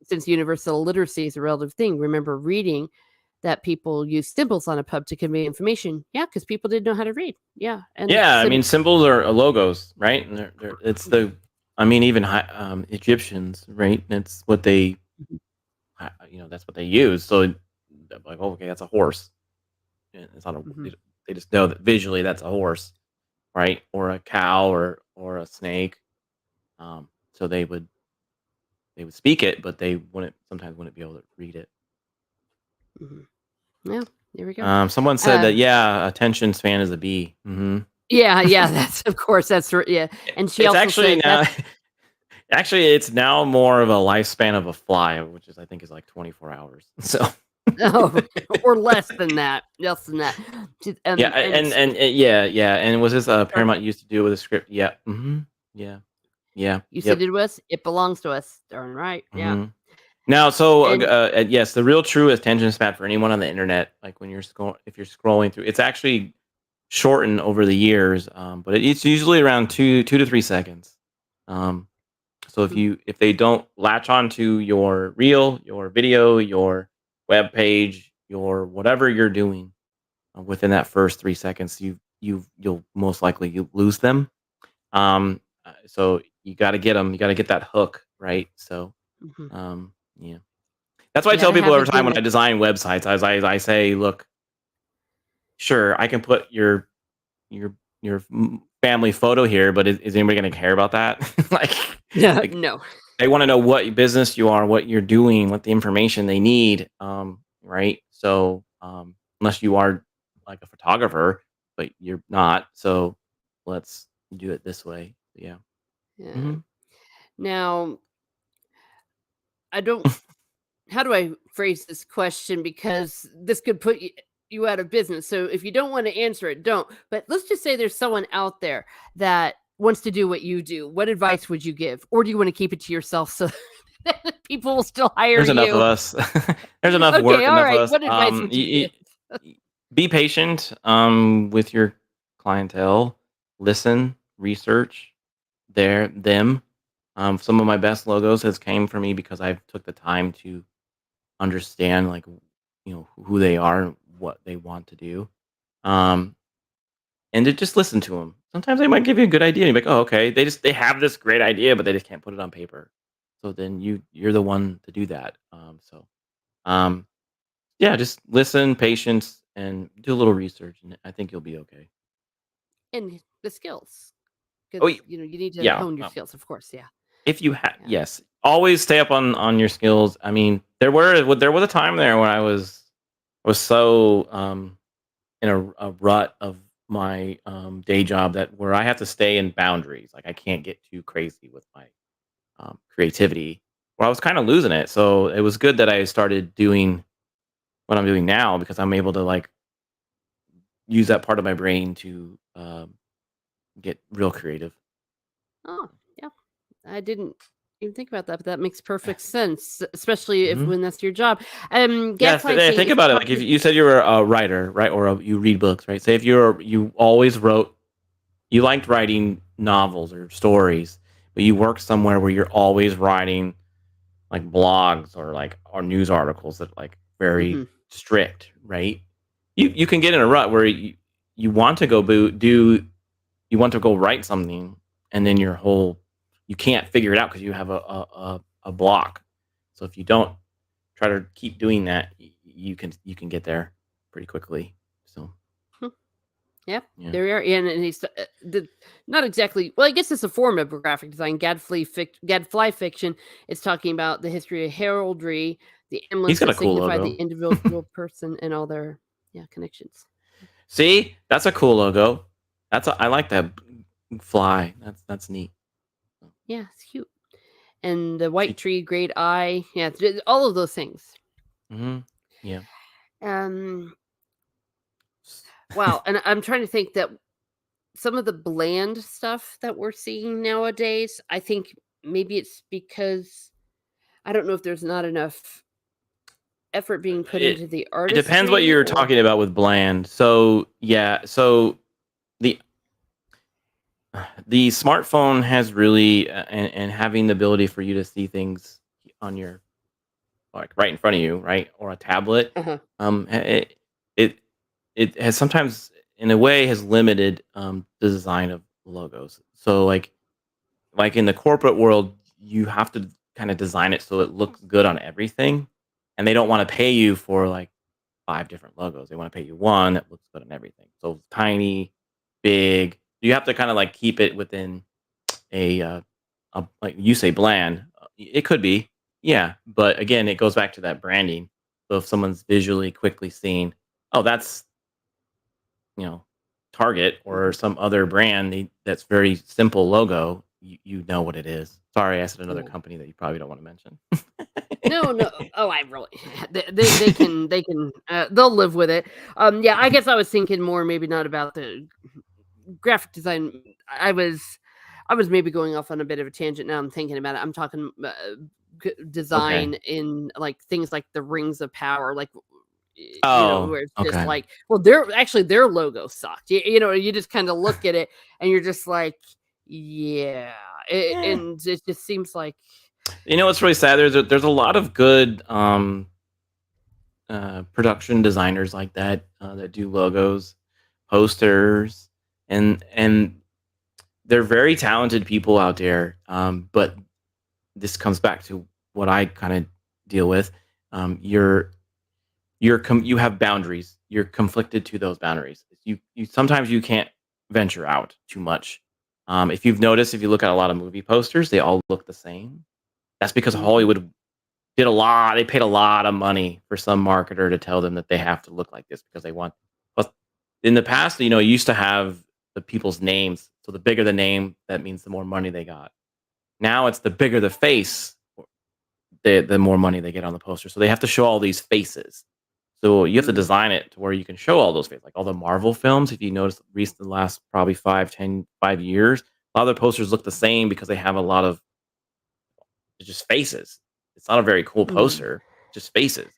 S1: since universal literacy is a relative thing. Remember reading that people use symbols on a pub to convey information. Yeah, because people didn't know how to read. Yeah, and
S2: Yeah, I mean symbols are logos, right? And it's
S1: Mhm,
S2: I mean even Egyptians, right? It's what they,
S1: mhm,
S2: that's what they use. So they're like, oh, okay, that's a horse. And it's not a.
S1: mhm,
S2: They just know that visually that's a horse, right? Or a cow or a snake. So they would speak it, but they wouldn't sometimes wouldn't be able to read it.
S1: mhm. Yeah, there we go.
S2: Someone said
S1: Uh,
S2: that, yeah, attention span is a bee. Hmm.
S1: yeah, yeah, that's, of course, that's yeah. And she
S2: It's
S1: also
S2: actually
S1: said
S2: now,
S1: that's
S2: actually, it's now more of a lifespan of a fly, which is I think is like 24 hours. So
S1: oh, or less than that.
S2: yeah,
S1: And
S2: yeah, yeah, and was this
S1: sorry,
S2: Paramount used to do with a script? Yeah, hmm, yeah, yeah,
S1: you said
S2: yep.
S1: it was, it belongs to us. Darn right. Yeah.
S2: Hmm. Now, so
S1: And
S2: yes, the real true attention span for anyone on the internet, like when if you're scrolling through, it's actually shortened over the years, but it's usually around 2 to 3 seconds. Um, so
S1: mhm,
S2: if they don't latch onto your reel, your video, your web page, your whatever you're doing within that first 3 seconds, you'll most likely you lose them. So you got to get them. You got to get that hook right. So
S1: mhm.
S2: yeah. That's why I
S1: You
S2: tell
S1: gotta
S2: people
S1: have a
S2: every time when I
S1: gimmick.
S2: design websites, I say, look, sure, I can put your family photo here, but is anybody going to care about that? like,
S1: Yeah,
S2: like
S1: no.
S2: they want to know what business you are, what you're doing, what the information they need. Right. So, unless you are like a photographer, but you're not, so let's do it this way. Yeah.
S1: Yeah.
S2: Hmm.
S1: Now, I don't, how do I phrase this question? Because this could put you out of business. So if you don't want to answer it, don't. But let's just say there's someone out there that wants to do what you do. What advice would you give? Or do you want to keep it to yourself so that people will still hire
S2: There's enough of
S1: you?
S2: us. There's enough
S1: Okay,
S2: work,
S1: all
S2: enough of
S1: right.
S2: us.
S1: What advice would you give?
S2: Be patient with your clientele. Listen, research them. Some of my best logos has came from me because I took the time to understand, like, who they are and what they want to do, um, and to just listen to them. Sometimes they might give you a good idea. And you're like, oh, okay. They have this great idea, but they just can't put it on paper. So then you're the one to do that. Um, yeah, just listen, patience, and do a little research, and I think you'll be okay.
S1: And the skills.
S2: Oh,
S1: Because, you need to
S2: yeah.
S1: hone your skills, of course. Yeah.
S2: If you
S1: Yeah.
S2: yes, always stay up on your skills. I mean, there was a time there when I was so in a rut of my day job that where I have to stay in boundaries. Like I can't get too crazy with my creativity. Where I was kind of losing it. So it was good that I started doing what I'm doing now because I'm able to like use that part of my brain to get real creative.
S1: Oh, yeah. I didn't. even think about that, but that makes perfect sense, especially if
S2: Mhm.
S1: when that's your job.
S2: Yes,
S1: Gadfly saying
S2: think
S1: it's
S2: about it. Like if
S1: talking.
S2: you said you were a writer, right, or you read books, right? Say if you always wrote, you liked writing novels or stories, but you work somewhere where you're always writing like blogs or news articles that like very
S1: Mhm.
S2: strict, right? You can get in a rut where you want to go you want to go write something, and then you can't figure it out because you have a block. So if you don't try to keep doing that, you can get there pretty quickly. So
S1: Yeah,
S2: yeah,
S1: there we are. And he's not exactly. Well, I guess it's a form of graphic design. Gadfly fiction is talking about the history of heraldry, the
S2: he's
S1: emblems
S2: got
S1: that
S2: a cool
S1: signify the
S2: logo.
S1: individual person and all their connections.
S2: See, that's a cool logo. I like that fly. That's neat.
S1: Yeah, it's cute. And the white
S2: See,
S1: tree, great eye. Yeah, all of those things.
S2: hmm yeah.
S1: Um, wow. And I'm trying to think that some of the bland stuff that we're seeing nowadays, I think maybe it's because I don't know if there's not enough effort being put
S2: It
S1: into the
S2: it depends what
S1: artistry
S2: you're
S1: or.
S2: talking about with bland. So yeah, so the the smartphone has really and having the ability for you to see things on your like right in front of you, right, or a tablet.
S1: Uh-huh.
S2: It it it has sometimes, in a way, has limited the design of logos. So like in the corporate world, you have to kind of design it so it looks good on everything, and they don't want to pay you for like 5 different logos. They want to pay you one that looks good on everything. So tiny, big. You have to kind of like keep it within like you say bland. It could be, yeah, but again, it goes back to that branding. So if someone's visually quickly seeing, oh, that's you know Target or
S1: Mhm.
S2: some other brand that's very simple logo, you know what it is. Sorry, I said another
S1: Yeah.
S2: company that you probably don't want to mention.
S1: No, no. Oh, I really. They can they'll live with it. Yeah, I guess I was thinking more maybe not about the graphic design. I was maybe going off on a bit of a tangent now. I'm thinking about it. I'm talking
S2: Okay.
S1: design in like things like the rings of power, like
S2: Oh,
S1: where it's just
S2: okay.
S1: like, well, their logo sucked. You just kind of look at it and you're just like, yeah,
S2: Eh.
S1: and it just seems like.
S2: You know what's really sad? There's a lot of good production designers like that that do logos, posters, and they're very talented people out there. But this comes back to what I kind of deal with. You have boundaries. You're conflicted to those boundaries. You sometimes you can't venture out too much. If you've noticed, if you look at a lot of movie posters, they all look the same. That's because
S1: Mhm.
S2: Hollywood did a lot. They paid a lot of money for some marketer to tell them that they have to look like this because they want. But in the past, you used to have the people's names. So the bigger the name, that means the more money they got. Now it's the bigger the face, the more money they get on the poster. So they have to show all these faces. So you have to
S1: Mm.
S2: design it to where you can show all those faces. Like all the Marvel films, if you notice, recent the last probably 5 years, a lot of the posters look the same because they have a lot of just faces. It's not a very cool
S1: Yeah.
S2: poster, just faces.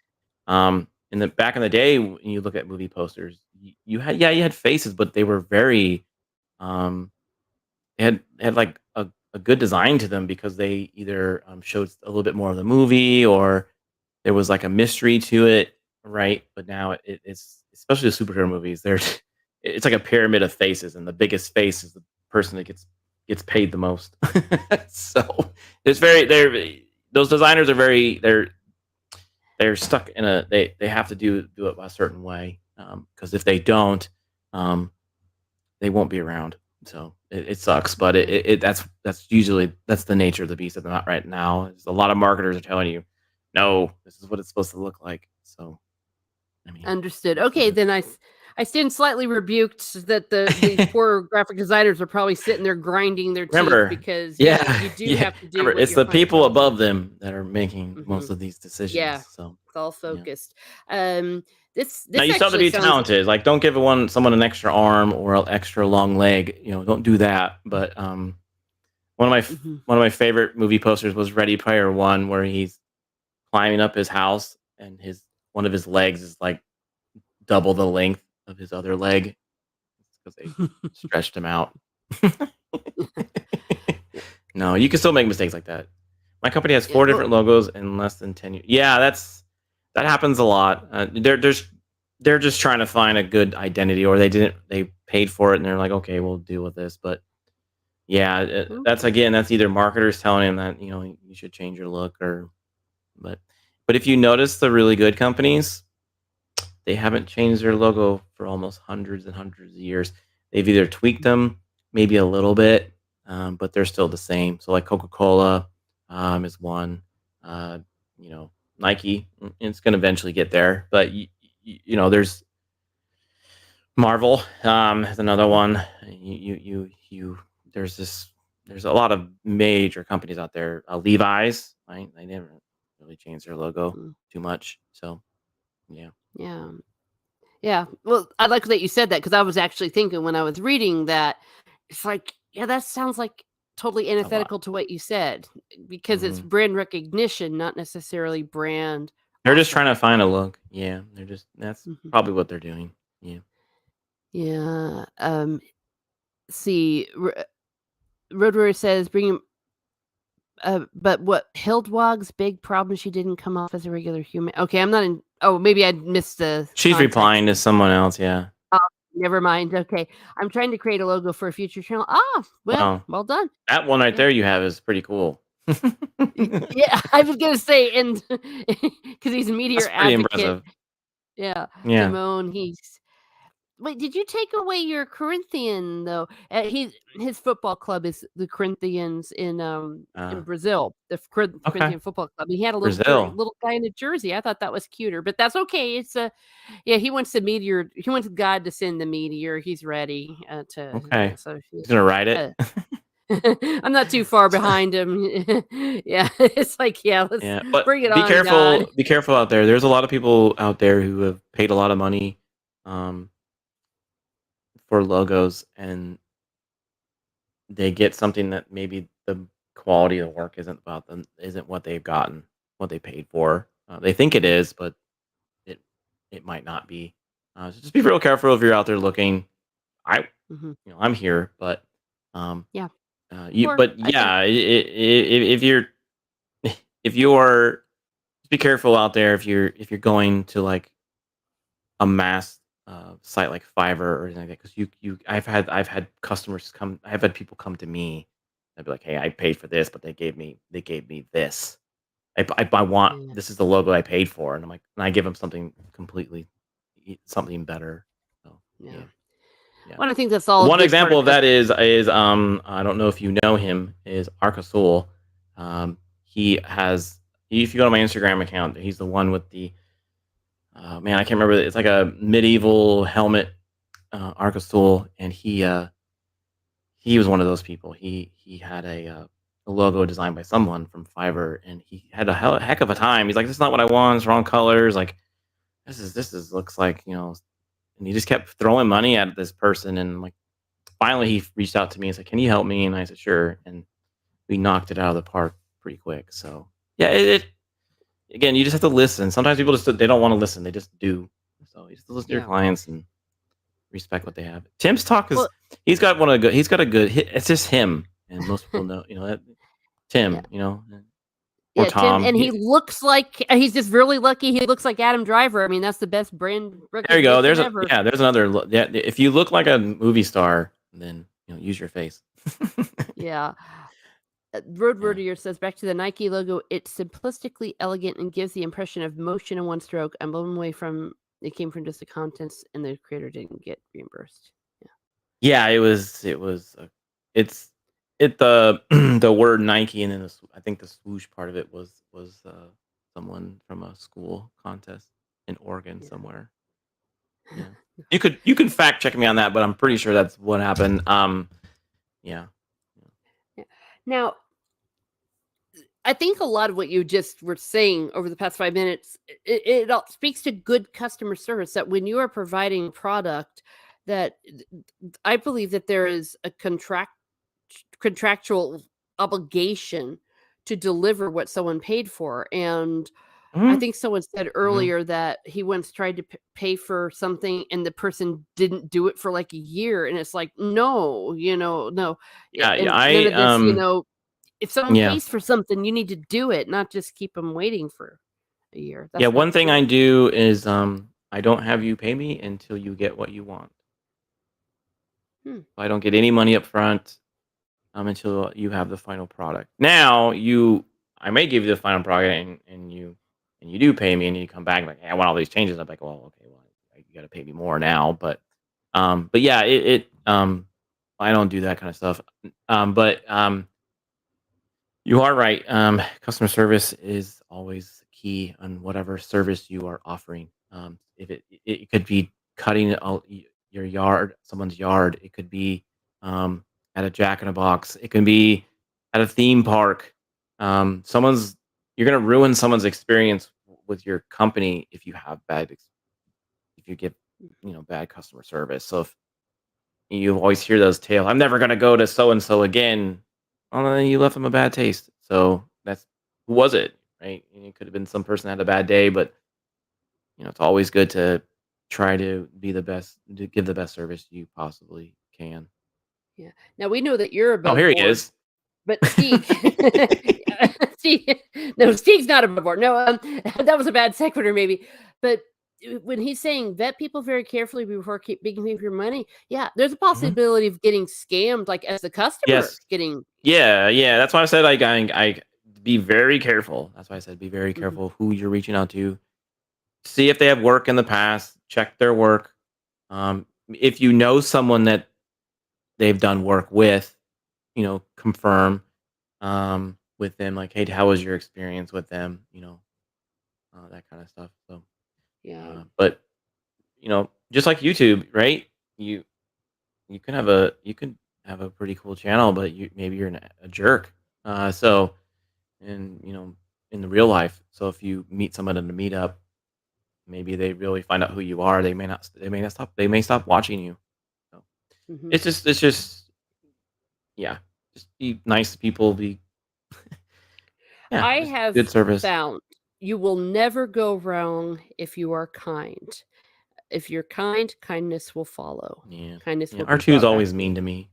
S2: In the back in the day, when you look at movie posters, you had faces, but they were very um, they had like a good design to them because they either showed a little bit more of the movie or there was like a mystery to it, right? But now it's especially the superhero movies. It's like a pyramid of faces, and the biggest face is the person that gets paid the most. So it's very they're those designers are very they're stuck in they have to do it a certain way because if they don't, um, they won't be around. So it sucks, but
S1: Yeah.
S2: that's usually that's the nature of the beast at the not right now. Is a lot of marketers are telling you, no, this is what it's supposed to look like. So I mean,
S1: Understood.
S2: it is what
S1: Okay,
S2: it
S1: then I stand slightly rebuked that these
S2: is.
S1: poor graphic designers are probably sitting there grinding their teeth
S2: Remember,
S1: because yeah,
S2: yeah,
S1: you do
S2: yeah.
S1: have to do
S2: Remember,
S1: what
S2: it's
S1: you're
S2: the
S1: finally
S2: people
S1: told to.
S2: above them that are making
S1: Hmm.
S2: most of these
S1: Yeah,
S2: decisions. So
S1: it's all
S2: yeah.
S1: focused. Um, this
S2: Now
S1: this
S2: you still have to
S1: actually
S2: be
S1: sounds.
S2: talented. Like, don't give someone an extra arm or an extra long leg. Don't do that. But
S1: Mhm.
S2: one of my favorite movie posters was Ready Player One, where he's climbing up his house and his one of his legs is like double the length of his other leg because they stretched him out. No, you can still make mistakes like that. My company has
S1: Yeah,
S2: 4
S1: well,
S2: different logos in less than 10 years. Yeah, that happens a lot. They're just trying to find a good identity, or they paid for it and they're like, okay, we'll deal with this. But yeah,
S1: okay.
S2: that's either marketers telling him that you should change your look, or but but if you notice the really good companies, they haven't changed their logo for almost hundreds and hundreds of years. They've either tweaked them maybe a little bit, but they're still the same. So like Coca-Cola is one. Uh, Nike, it's going to eventually get there, but there's Marvel is another one. There's this. There's a lot of major companies out there. Levi's, right? They never really changed their logo
S1: Mm,
S2: too much. So yeah,
S1: yeah. Yeah. Well, I like that you said that because I was actually thinking when I was reading that, it's like, yeah, that sounds like totally
S2: it's a lot.
S1: antithetical to what you said because it's
S2: Hmm.
S1: brand recognition, not necessarily brand
S2: They're just trying to find a
S1: authenticity.
S2: look. Yeah, that's
S1: Mhm.
S2: probably what they're doing. Yeah.
S1: Yeah. See, Road Warrior says, bring him. But what Hildwog's big problem? She didn't come off as a regular human. Okay, I'm not in. Oh, maybe I missed the
S2: She's replying
S1: context.
S2: to someone else. Yeah.
S1: Oh, never mind. Okay, I'm trying to create a logo for a future channel. Ah,
S2: Wow.
S1: well done.
S2: That one right
S1: Yeah.
S2: there you have is pretty cool.
S1: Yeah, I was gonna say, and because he's a
S2: That's
S1: meteor
S2: pretty
S1: advocate.
S2: impressive.
S1: Yeah,
S2: Yeah.
S1: Timon. He's wait. Did you take away your Corinthian though? His football club is the Corinthians in
S2: Uh,
S1: Brazil. The
S2: okay.
S1: Corinthian football club. He had a
S2: Brazil.
S1: little guy in a jersey. I thought that was cuter, but that's okay. It's a yeah. He wants the meteor. He wants God to send the meteor. He's ready to.
S2: Okay.
S1: So
S2: He's gonna write it.
S1: uh, I'm not too far behind him. Yeah, it's like, yeah, let's
S2: Yeah, but
S1: bring it on, God.
S2: be careful out there. There's a lot of people out there who have paid a lot of money um, for logos, and they get something that maybe the quality of the work isn't what they've gotten, what they paid for. They think it is, but it it might not be. So just be real careful if you're out there looking. I
S1: Mhm.
S2: I'm here, but um,
S1: Yeah, or
S2: but
S1: I
S2: yeah,
S1: think
S2: if you're if you're just be careful out there if you're going to like a mass site like Fiverr or anything like that, because I've had customers come, I've had people come to me. I'd be like, hey, I paid for this, but they gave me this. I want,
S1: yeah,
S2: this is the logo I paid for, and I'm like, and I give them something completely something better. So
S1: yeah.
S2: yeah, yeah.
S1: Well, I think that's all a
S2: One
S1: good part
S2: example
S1: of
S2: of that
S1: customer.
S2: is I don't know if you know him, is Arcasul. He has, if you go to my Instagram account, he's the one with the man, I can't remember. It's like a medieval helmet, Arcasul, and he was one of those people. He had a logo designed by someone from Fiverr, and he had a heck of a time. He's like, "This is not what I want. It's wrong colors. Like, this is looks like, you know." And he just kept throwing money at this person, and like finally he reached out to me and said, "Can you help me?" And I said, "Sure." And we knocked it out of the park pretty quick. So yeah, it again, you just have to listen. Sometimes people just they don't want to listen; they just do. So you just listen to your
S1: Yeah.
S2: clients and respect what they have. Tim's talk is,
S1: Well,
S2: he's got a good it's just him, and most people know, that
S1: yeah.
S2: Tim, or
S1: Yeah, Tim,
S2: Tom.
S1: and he looks like he's just really lucky he looks like Adam Driver. I mean, that's the best brand
S2: There you go.
S1: recognition ever.
S2: There's another yeah, if you look like a movie star, then use your face.
S1: Yeah. Road
S2: Yeah.
S1: Warrior says, back to the Nike logo, it's simplistically elegant and gives the impression of motion in one stroke. I'm blown away from it came from just the contents and the creator didn't get reimbursed. Yeah.
S2: Yeah, it's the the word Nike, and then I think the swoosh part of it was someone from a school contest in Oregon
S1: Yeah.
S2: somewhere. Yeah. You can fact check me on that, but I'm pretty sure that's what happened. Yeah.
S1: Yeah. Now, I think a lot of what you just were saying over the past 5 minutes, it all speaks to good customer service. That when you are providing product, that I believe that there is a contractual obligation to deliver what someone paid for. And I
S2: Mhm,
S1: think someone said
S2: mhm.
S1: earlier that he once tried to pay for something and the person didn't do it for like a year. And it's like, no, no. Yeah,
S2: Yeah, yeah,
S1: and none of this, if someone
S2: yeah.
S1: pays for something, you need to do it, not just keep them waiting for a year.
S2: Yeah,
S1: That's not
S2: one thing I
S1: true.
S2: do is, I don't have you pay me until you get what you want.
S1: Hmm.
S2: I don't get any money up front, until you have the final product. Now, I may give you the final product and you do pay me and you come back like, "Hey, I want all these changes." I'm like, "Well, okay, well, you gotta pay me more now." But yeah, I don't do that kind of stuff. But you are right. Customer service is always key on whatever service you are offering. If it could be cutting your yard, someone's yard. It could be um, at a Jack in a Box. It can be at a theme park. Someone's You're gonna ruin someone's experience with your company if you have if you give bad customer service. So if you always hear those tales. I'm never gonna go to so and so again. Well, then you left them a bad taste. So that's who was it, right? It could have been some person that had a bad day, but it's always good to try to be the best, to give the best service you possibly can.
S1: Yeah. Now we know that you're
S2: Oh,
S1: above
S2: here he
S1: board,
S2: is.
S1: but Steve, yeah, Steve, no, Steve's not above board. No, that was a bad sequitur, maybe. But when he's saying vet people very carefully before keep begging me for your money, yeah, there's a
S2: Mhm.
S1: possibility of getting scammed, like as the customer
S2: Yes.
S1: getting.
S2: Yeah, yeah. That's why I said like I be very careful. That's why I said be very
S1: Mhm,
S2: careful who you're reaching out to. See if they have work in the past. Check their work. If you know someone that they've done work with, confirm with them, like, hey, how was your experience with them? That kind of stuff. So,
S1: yeah.
S2: but just like YouTube, right? You you can have a pretty cool channel, but maybe you're a jerk. So, and in the real life, so if you meet someone in a meetup, maybe they really find out who you are. They may stop watching you. So
S1: Hmm.
S2: it's just yeah, just be nice to people. Be yeah,
S1: I
S2: just
S1: have
S2: good service.
S1: found you will never go wrong if you are kind. If you're kind, kindness will follow.
S2: Yeah.
S1: Kindness
S2: Yeah,
S1: will be
S2: R2 is
S1: brought back
S2: always
S1: to you.
S2: mean to me.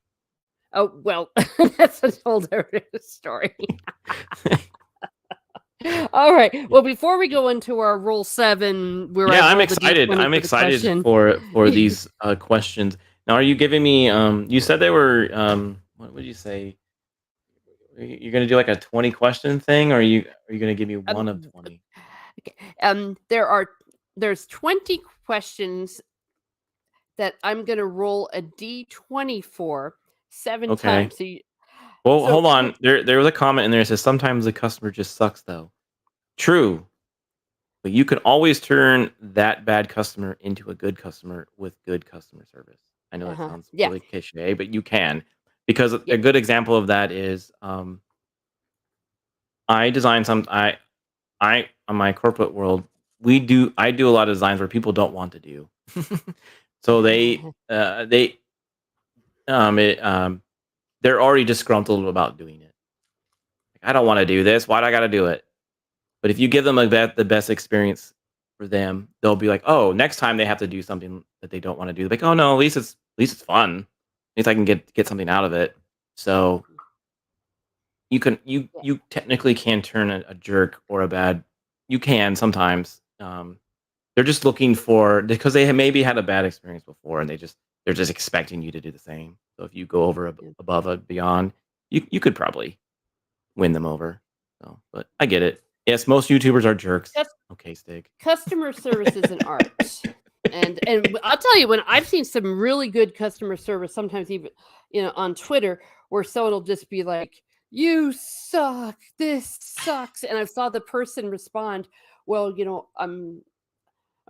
S1: Oh, well, that's a whole different story. All right.
S2: Yeah.
S1: Well, before we go into our rule 7, where I
S2: Yeah, I'm
S1: roll the
S2: excited.
S1: d20
S2: I'm
S1: for the
S2: excited
S1: question.
S2: for these, questions. Now, are you giving me, you said they were, what would you say? You're gonna do, like, a 20 question thing, or are you gonna give me one of
S1: Um,
S2: 20?
S1: okay. There's 20 questions that I'm going to roll a d20 for 7
S2: Okay.
S1: times.
S2: Well,
S1: So
S2: hold on. There was a comment in there that says, "Sometimes the customer just sucks, though." True, but you can always turn that bad customer into a good customer with good customer service. I know that
S1: uh-huh.
S2: sounds
S1: Yeah.
S2: really cliche, but you can. Because
S1: Yeah.
S2: a good example of that is, I design some I on my corporate world, I do a lot of designs where people don't want to do. So it, they're already disgruntled about doing it. Like, I don't want to do this. Why do I got to do it? But if you give them the best experience for them, they'll be like, oh, next time they have to do something that they don't want to do, like, oh no, at least it's fun. At least I can get something out of it. So
S1: Yeah.
S2: you technically can turn a jerk or a bad. You can sometimes. They're just looking for, because they maybe had a bad experience before, and they're just expecting you to do the same. So if you go over
S1: Yeah.
S2: above and beyond, you could probably win them over. So, but I get it. Yes, most YouTubers are jerks.
S1: Cus-
S2: Okay, Stig.
S1: Customer service is an art. And I'll tell you, when I've seen some really good customer service, sometimes even on Twitter, where someone will just be like, "You suck. This sucks," and I saw the person respond, "Well, I'm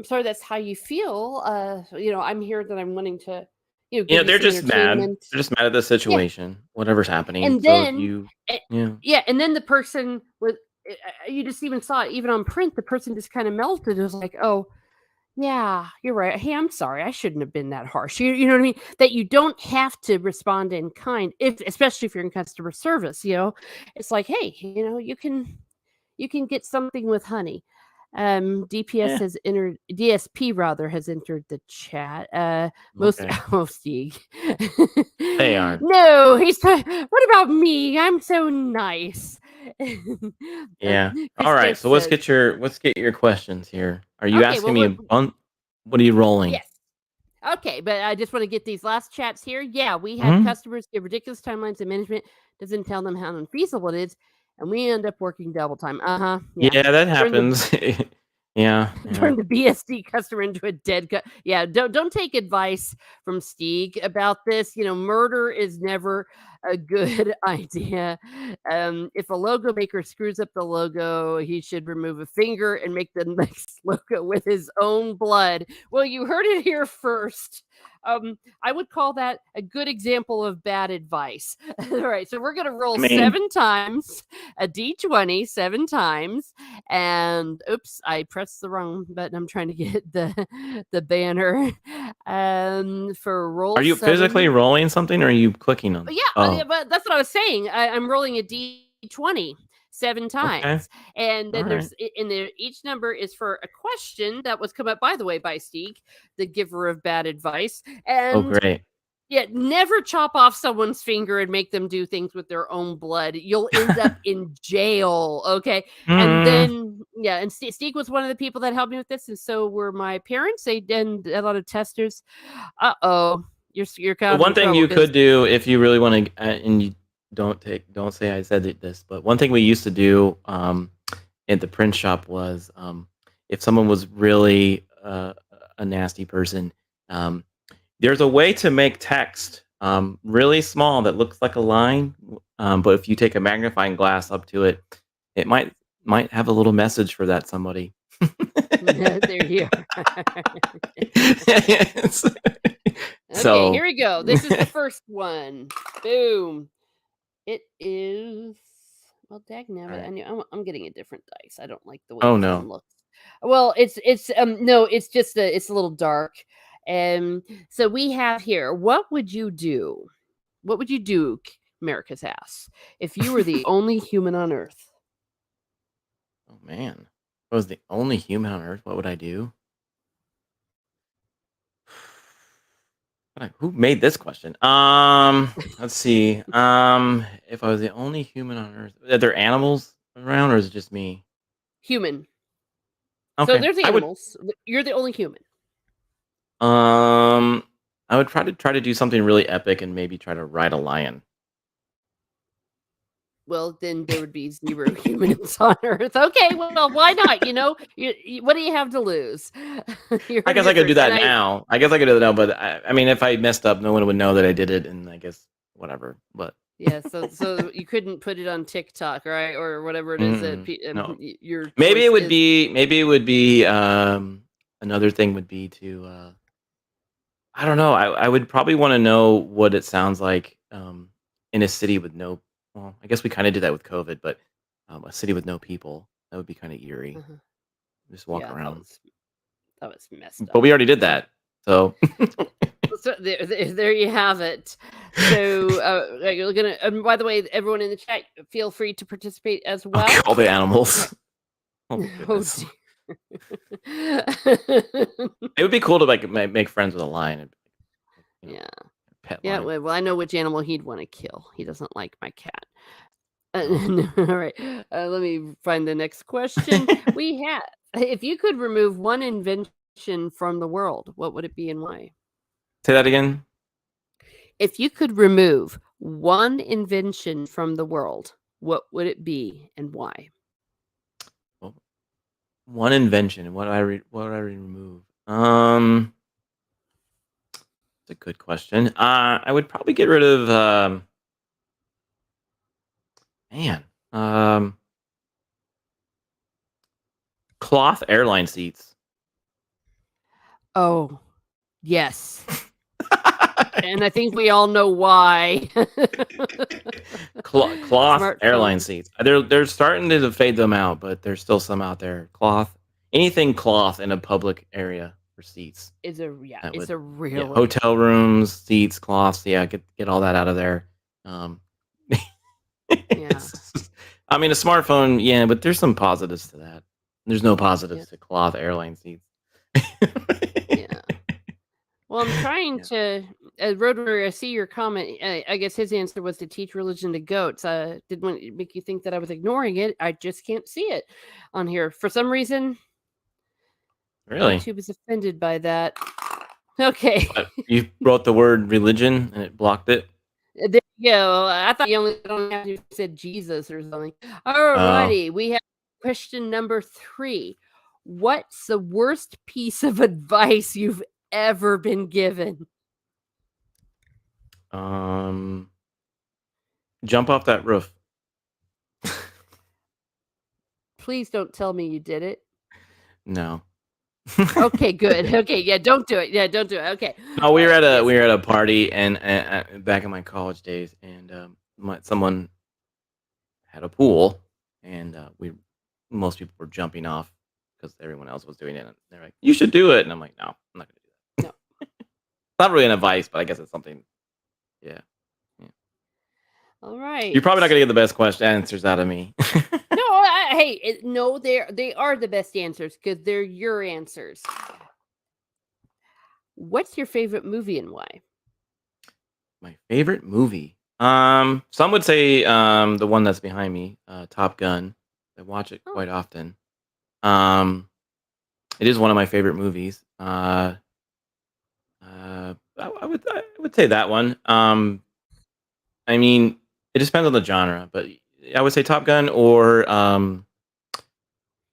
S1: sorry that's how you feel. I'm here that I'm wanting to, give you
S2: They're
S1: some
S2: just mad.
S1: entertainment."
S2: They're just mad at the
S1: Yeah,
S2: situation, whatever's happening.
S1: and
S2: So if
S1: then,
S2: you,
S1: eh,
S2: yeah,
S1: yeah, and then the person you just even saw it even on print. The person just kind of melted. It was like, oh. Yeah, you're right. Hey, I'm sorry. I shouldn't have been that harsh. You know what I mean? That you don't have to respond in kind, if especially if you're in customer service, you know. It's like, hey, you can get something with honey. DPS
S2: Yeah.
S1: has entered DSP rather has entered the chat. Most
S2: Okay.
S1: oh Steve.
S2: They are.
S1: No, what about me? I'm so nice.
S2: Yeah. All right.
S1: Christoph
S2: So
S1: says,
S2: let's get your questions here. Are you
S1: okay,
S2: asking
S1: well
S2: me what are you rolling?
S1: yes. Okay, but I just want to get these last chats here. Yeah, we had
S2: Hmm.
S1: customers give ridiculous timelines and management doesn't tell them how unfeasible it is, and we end up working double time. Uh-huh. Yeah.
S2: Yeah, that
S1: Turn the
S2: happens. Yeah, yeah.
S1: turn the BSD customer into a yeah, don't take advice from Steeg about this. You know, murder is never a good idea. If a logo maker screws up the logo, he should remove a finger and make the next logo with his own blood. Well, you heard it here first. I would call that a good example of bad advice. All right, so we're gonna roll
S2: I mean,
S1: 7 times, a d20 7 times, and oops, I pressed the wrong button. I'm trying to get the banner for
S2: are
S1: roll
S2: you physically
S1: 7.
S2: rolling something or are you clicking on?
S1: Yeah,
S2: Oh,
S1: but that's what I was saying. I'm rolling a d20 seven
S2: okay.
S1: times, and
S2: All
S1: then
S2: right.
S1: each number is for a question that was come up, by the way, by Steek, the giver of bad advice.
S2: Oh,
S1: And
S2: great.
S1: yeah, never chop off someone's finger and make them do things with their own blood. You'll end up in jail, okay? And
S2: Mm.
S1: then, yeah, and Steek was one of the people that helped me with this, and so were my parents. They did a lot of testers. Uh-oh, you're
S2: The
S1: kind of
S2: one
S1: in
S2: thing
S1: trouble
S2: you
S1: because
S2: could do if you really want to, and you don't say I said this, but one thing we used to do at the print shop was if someone was really a nasty person, um, there's a way to make text really small that looks like a line, but if you take a magnifying glass up to it, it might have a little message for that somebody.
S1: there you are.
S2: Yes.
S1: Okay, here
S2: So,
S1: we go. This is the first one. Boom. It is well,
S2: all
S1: dagnabbit.
S2: right.
S1: I'm getting a different dice. I don't like the way
S2: Oh
S1: this
S2: no.
S1: one looks. Well, it's no, it's just it's a little dark. So we have here. What would you do? What would you do, America's ass, if you were the only human on Earth?
S2: Oh man. If I was the only human on Earth, what would I do? Who made this question? Let's see. If I was the only human on Earth, are there animals around, or is it just me?
S1: Human. So
S2: Okay,
S1: there's
S2: I would.
S1: animals. You're the only human.
S2: Um, I would try to do something really epic and maybe try to ride a lion.
S1: Well, then there would be 0 humans on Earth. Okay, well, why not? What do you have to lose? You
S2: I
S1: heard it
S2: guess
S1: here
S2: I could do
S1: first, and
S2: that now. I guess I could do that now, but I mean, if I messed up, no one would know that I did it, and I guess whatever. But
S1: yeah, so you couldn't put it on TikTok, right, or whatever it is that
S2: no,
S1: your choice is.
S2: maybe it would be another thing would be to I don't know. I would probably want to know what it sounds like in a city with no. Well, I guess we kind of did that with COVID, but a city with no people that would be kind of eerie.
S1: Uh-huh.
S2: Just walk
S1: Yeah,
S2: around,
S1: that was messed
S2: but
S1: up.
S2: we already did that. So
S1: So there you have it. So you're gonna. By the way, everyone in the chat, feel free to participate as
S2: okay,
S1: well.
S2: all the
S1: Right.
S2: animals. Oh my
S1: Oh
S2: goodness,
S1: dear.
S2: it would be cool to like make friends with a lion and
S1: Yeah.
S2: pet
S1: Yeah,
S2: lion.
S1: well, I know which animal he'd wanna kill. He doesn't like my cat.
S2: Oh,
S1: Alright, let me find the next question.
S2: say
S1: We have if you could remove one invention from the world, what would it be and why?
S2: that again.
S1: If you could remove one invention from the world, what would it be and why?
S2: Well, one invention. What would I remove? It's a good question. I would probably get rid of man. Um, Cloth airline seats.
S1: Oh, yes, and I think we all know why.
S2: Cloth airline
S1: Smartphones.
S2: seats. They're starting to fade them out, but there's still some out there. Cloth. Anything cloth in a public area. for seats.
S1: Yeah,
S2: I
S1: it's
S2: would,
S1: a
S2: yeah,
S1: real one.
S2: hotel rooms, seats, cloths. Yeah, get all that out of there. Um,
S1: Yeah,
S2: I mean, a smartphone, yeah, but there's some positives to that. There's no
S1: yeah,
S2: positives to cloth airline seats.
S1: yeah. Well, I'm trying
S2: Yeah.
S1: to. Road Warrior, I see your comment. I guess his answer was to teach religion to goats. Didn't it make you think that I was ignoring it? I just can't see it on here for some reason.
S2: Really?
S1: YouTube is offended by that. Okay.
S2: But you wrote the word religion and it blocked it?
S1: There you go. I thought you only have to said Jesus or something.
S2: Oh.
S1: Alrighty, we have question number 3. What's the worst piece of advice you've ever been given?
S2: Um, jump off that roof.
S1: Please don't tell me you did it.
S2: No.
S1: Okay, good. Okay, yeah, don't do it. Yeah, don't do it. Okay.
S2: No,
S1: All right. Yes.
S2: we were at a party and back in my college days, and someone had a pool, and we most people were jumping off because everyone else was doing it. And they're like, "You should do it," and I'm like, "No, I'm not gonna do that."
S1: No.
S2: It's not really an advice, but I guess it's something. Yeah, yeah.
S1: All
S2: You're
S1: right.
S2: probably not gonna get the best question answers out of me.
S1: No, hey, no, they are the best answers because they're your answers. What's your favorite movie and why?
S2: My favorite movie. Some would say the one that's behind me, Top Gun. I watch it
S1: Oh,
S2: quite often. Um, it is one of my favorite movies. I would say that one. I mean, it just depends on the genre, but I would say Top Gun, or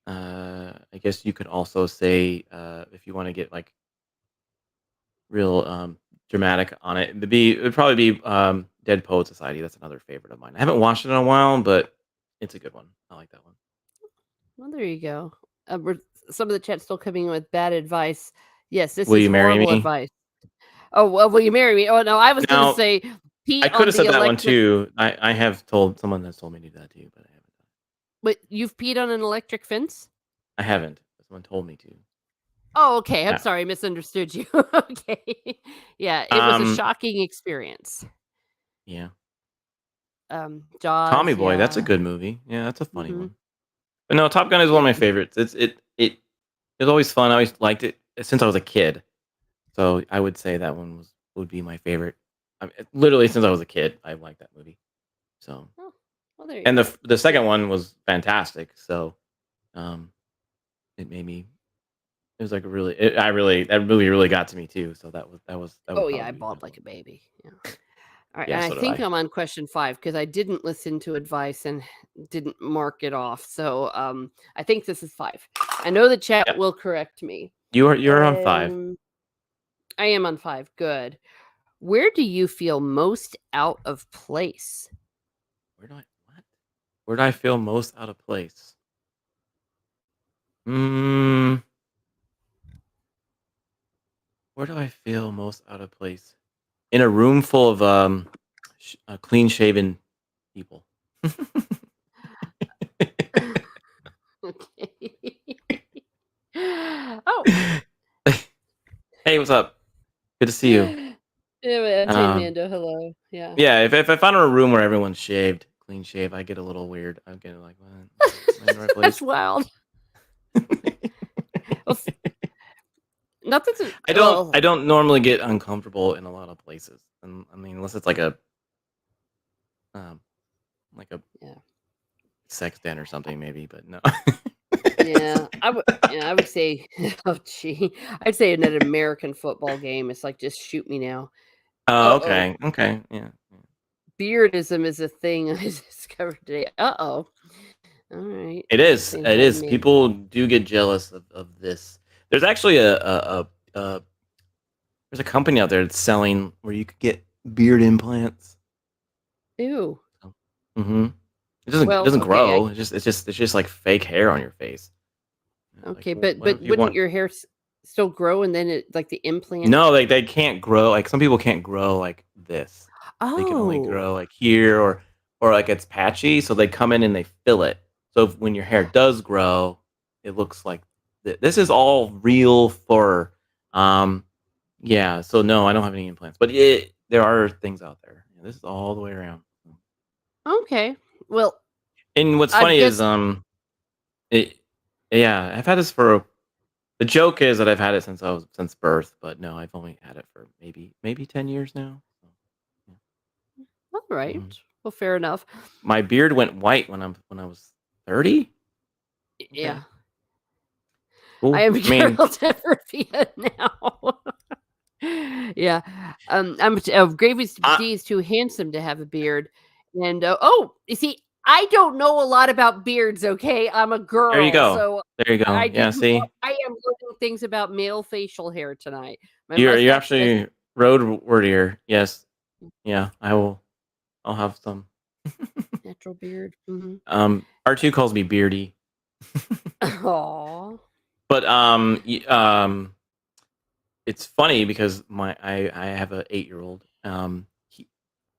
S2: I guess you could also say if you want to get like real dramatic on it, it would probably be Dead Poet Society. That's another favorite of mine. I haven't watched it in a while, but it's a good one. I like that one.
S1: well, there you go. Some of the chat's still coming in with bad advice. Yes, this
S2: Will
S1: is
S2: you marry
S1: horrible
S2: me?
S1: advice. Oh, well, will you marry me? Oh, no, I was going to
S2: Now,
S1: say pee
S2: I could
S1: on
S2: have
S1: the
S2: said that one
S1: electric.
S2: too. I have told someone that's told me to do that too, but I haven't.
S1: But you've peed on an electric fence?
S2: I haven't. Someone told me to.
S1: Oh, okay. I'm
S2: Yeah.
S1: sorry. I misunderstood you. Okay. Yeah, it was a
S2: Um.
S1: shocking experience.
S2: Yeah. Tommy
S1: Jaws,
S2: Boy. That's a
S1: yeah.
S2: good movie. Yeah, that's a funny
S1: Hmm.
S2: one. But no, Top Gun is one of
S1: Yeah.
S2: my favorites. It was always fun. I always liked it since I was a kid. So I would say that one would be my favorite. Literally since I was a kid, I liked that movie. So,
S1: Oh, well, there you
S2: and
S1: go.
S2: the second one was fantastic. So, um, it made me. It was like a really. That movie really got to me too. So that would
S1: Oh, yeah.
S2: probably
S1: I
S2: be my
S1: bawled like
S2: one.
S1: a baby. Yeah. All right,
S2: Yeah,
S1: and I
S2: so did
S1: think
S2: I.
S1: I'm on question 5 because I didn't listen to advice and didn't mark it off. So I think this is 5. I know the chat
S2: Yeah,
S1: will correct me.
S2: you're on 5.
S1: Um, I am on 5. Good. Where do you feel most out of place?
S2: Where do I what? Where do I feel most out of place? Mm, where do I feel most out of place? In a room full of clean shaven people.
S1: Okay. Oh.
S2: Hey, what's up? Good to see you.
S1: Yeah, but hey,
S2: Um,
S1: Mando. Hello. Yeah.
S2: yeah, if I found a room where everyone's shaved, clean shave, I get a little weird. I get like, what? Am I in the right
S1: That's
S2: place?
S1: wild. Well, nothing's.
S2: I
S1: Well,
S2: don't normally get uncomfortable in a lot of places. And I mean, unless it's um like a
S1: yeah.
S2: sex den or something, maybe. But no.
S1: Yeah, I would say oh, gee. I'd say in an American football game, it's like, "Just shoot me now."
S2: Oh,
S1: Uh-oh.
S2: okay, okay, yeah.
S1: Beardism is a thing I discovered today. Uh-oh. Alright.
S2: It
S1: Not
S2: is.
S1: saying
S2: It
S1: hi to
S2: is.
S1: me.
S2: People do get jealous of this. There's actually a there's a company out there that's selling where you could get beard implants.
S1: Ew.
S2: So, it
S1: Well,
S2: doesn't
S1: okay,
S2: grow. It's just like fake hair on your face. Like,
S1: okay,
S2: well, what
S1: but
S2: if you
S1: wouldn't
S2: want?
S1: your hair still grow and then it like the implant.
S2: No, they can't grow. Like some people can't grow like this. They can only
S1: Oh.
S2: grow like here or like it's patchy. So they come in and they fill it. So when your hair does grow, it looks like this is all real fur. Um, yeah. So no, I don't have any implants, but there are things out there. Yeah, this is all the way around.
S1: Okay. Well,
S2: And what's
S1: I
S2: funny is
S1: guess
S2: it, yeah, I've had this for. The joke is that I've had it since birth, but no, I've only had it for maybe 10 years now. So, yeah.
S1: all right.
S2: Mhm.
S1: Well, fair enough.
S2: My beard went white when I was 30.
S1: Yeah.
S2: Okay,
S1: I
S2: cool.
S1: am
S2: I mean,
S1: Carol Devervia now. Yeah. I'm Gravy
S2: I,
S1: D is too handsome to have a beard. And oh, you see, I don't know a lot about beards, okay? I'm a
S2: there you
S1: girl,
S2: go.
S1: so
S2: There you
S1: I
S2: go. Yeah,
S1: didn't
S2: see,
S1: I am learning things about male facial hair tonight. My
S2: you're
S1: mustache does
S2: actually road wordier. Yes. Yeah, I will. I'll have some.
S1: natural beard. Mhm.
S2: R2 calls me Beardy.
S1: Aw.
S2: But it's funny because I have a 8-year old.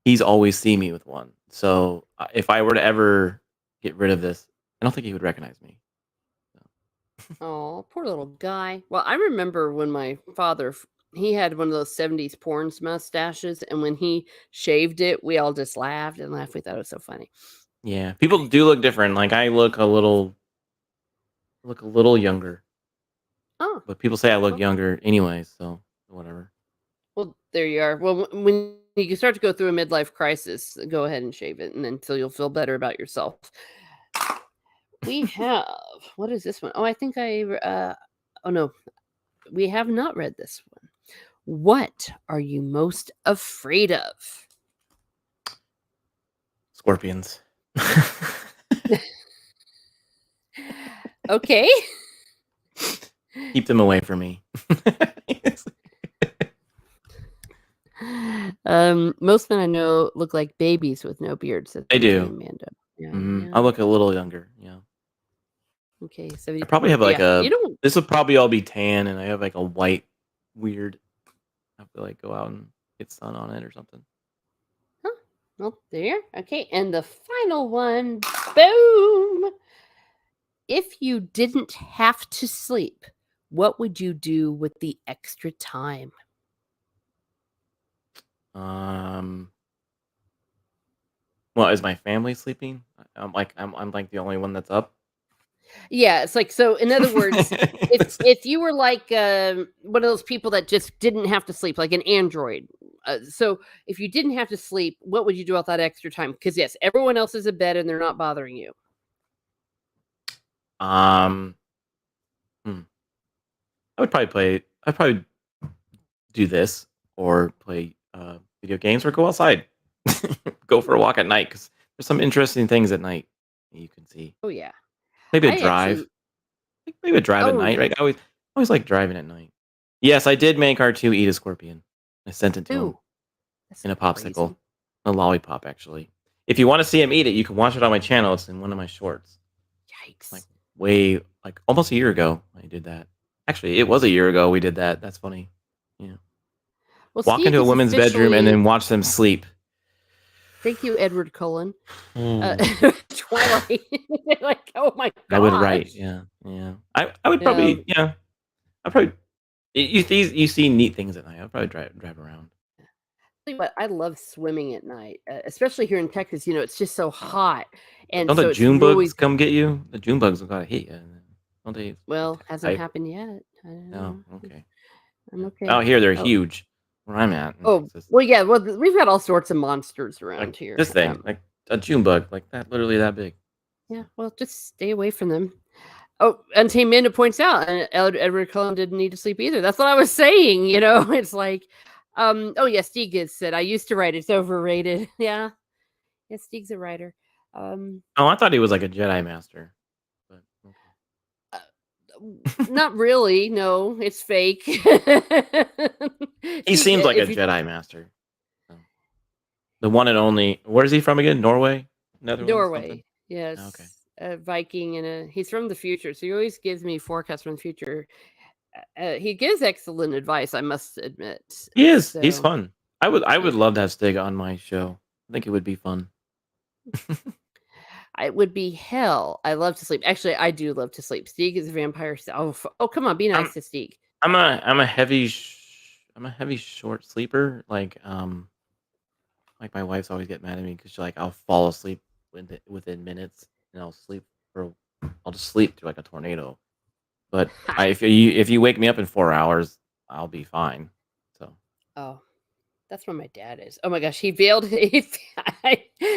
S2: He's always seen me with one. So if I were to ever get rid of this, I don't think he would recognize me. So,
S1: Oh, poor little guy. Well, I remember when my father he had one of those 70s porn mustaches, and when he shaved it, we all just laughed and laughed. We thought it was so funny.
S2: yeah, people do look different. Like I look a little younger,
S1: Oh,
S2: but people say I look
S1: well,
S2: younger anyway. So whatever.
S1: well, there you are. Well, when you start to go through a midlife crisis, go ahead and shave it, and until you'll feel better about yourself. We have what is this one? Oh, I think oh no, we have not read this one. What are you most afraid of?
S2: Scorpions.
S1: Okay.
S2: Keep them away from me.
S1: Most men I know look like babies with no beards. Said
S2: I
S1: somebody
S2: do.
S1: in Mando. Yeah, yeah.
S2: I look a little younger. Yeah.
S1: Okay,
S2: I probably
S1: 70%.
S2: have like
S1: Yeah, you
S2: a.
S1: don't.
S2: This would probably all be tan, and I have like a white, weird. I have to like go out and get sun on it or something.
S1: Huh? Well, there. Okay, and the final one. Boom. If you didn't have to sleep, what would you do with the extra time?
S2: Um. Well, is my family sleeping? I'm like the only one that's up.
S1: Yeah, it's like so. In other words, if you were like one of those people that just didn't have to sleep, like an android. So if you didn't have to sleep, what would you do with that extra time? Because yes, everyone else is in bed and they're not bothering you.
S2: um. hmm, I would probably play. I'd probably do this or play video games or go outside, go for a walk at night because there's some interesting things at night that you can see.
S1: Oh yeah,
S2: Maybe a
S1: I actually.
S2: drive. Maybe a drive at
S1: Oh
S2: night,
S1: yeah.
S2: right? I always like driving at night. Yes, I did make R2 eat a scorpion. I sent it to him
S1: Ooh, that's
S2: in a
S1: crazy.
S2: popsicle, a lollipop, actually. If you want to see him eat it, you can watch it on my channel. It's in one of my shorts. Like
S1: Yikes.
S2: like almost a year ago, I did that. Actually, it was a year ago we did that. That's funny. Yeah.
S1: Well,
S2: Walk
S1: Steve
S2: into a
S1: is
S2: women's bedroom and
S1: officially.
S2: then watch them sleep.
S1: Thank you, Edward Cullen. Uh,
S2: Mm.
S1: Twilight. Like, oh my
S2: I would write.
S1: gosh.
S2: Yeah, yeah. I would
S1: Yeah.
S2: probably. Yeah. I probably. You see neat things at night. I'd probably drive around.
S1: Tell you what, I love swimming at night, especially here in Texas. It's just so hot, and
S2: Don't the
S1: so it's
S2: June
S1: really
S2: bugs come get you? The June bugs will gotta hit you. Don't they
S1: well hasn't
S2: type?
S1: happened yet. I don't
S2: No,
S1: know.
S2: okay.
S1: I'm
S2: Yeah.
S1: okay.
S2: Out here, they're
S1: Oh,
S2: huge. Where I'm at in
S1: oh,
S2: Texas,
S1: well, yeah. Well, we've got all sorts of monsters
S2: like
S1: around here.
S2: this thing, like a June bug, like that, literally that big.
S1: Yeah.
S2: So,
S1: Well, just stay away from them. Oh, Untamed Minda points out, and Edward Cullen didn't need to sleep either. That's what I was saying. It's like, oh yeah, Stieg has said I used to write. It's overrated. Yeah, yeah, Stieg's a writer. Um,
S2: oh, I thought he was like a Jedi master, but okay.
S1: uh, not really. No, it's fake.
S2: He
S1: Stieg,
S2: seems like a
S1: if you
S2: Jedi master. So, the one and only. Where's he from again? Norway, Netherlands, something.
S1: Norway,
S2: Oh, okay.
S1: yes, a Viking, and he's from the future, so he always gives me forecasts from the future. He gives excellent advice, I must admit.
S2: He is. He's
S1: So
S2: fun. I would
S1: yeah.
S2: love to have Stig on my show. I think it would be fun.
S1: It would be hell. I love to sleep. Actually, I do love to sleep. Stieg is a vampire. Oh, come on, be
S2: I'm
S1: nice to Stieg.
S2: I'm a heavy short sleeper. Like my wife's always get mad at me because I'll fall asleep within minutes and for I'll just sleep through like a tornado. But
S1: Ha.
S2: if you wake me up in 4 hours, I'll be fine. So
S1: Oh, that's where my dad is. Oh my gosh, he failed.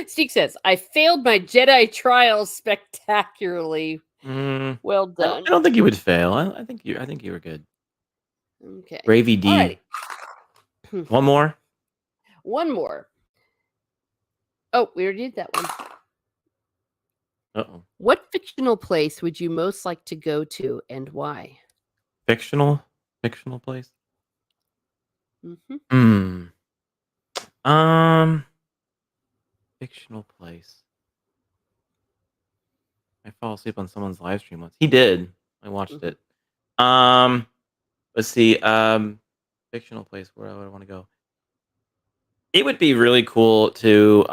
S1: Steve says, I failed my Jedi trials spectacularly.
S2: mm,
S1: Well
S2: I
S1: done.
S2: don't think you would fail. I think you were good.
S1: Okay.
S2: Gravy
S1: All
S2: D.
S1: righty.
S2: One more.
S1: One more. Oh, we already did that one.
S2: Uh-oh.
S1: What fictional place would you most like to go to and why?
S2: Fictional fictional place.
S1: Hmm.
S2: Hmm. Um. Fictional place. I fall asleep on someone's live stream once. He did. I watched
S1: Hmm.
S2: it. Um. Let's see. Fictional place where I would want to go. It would be really cool to.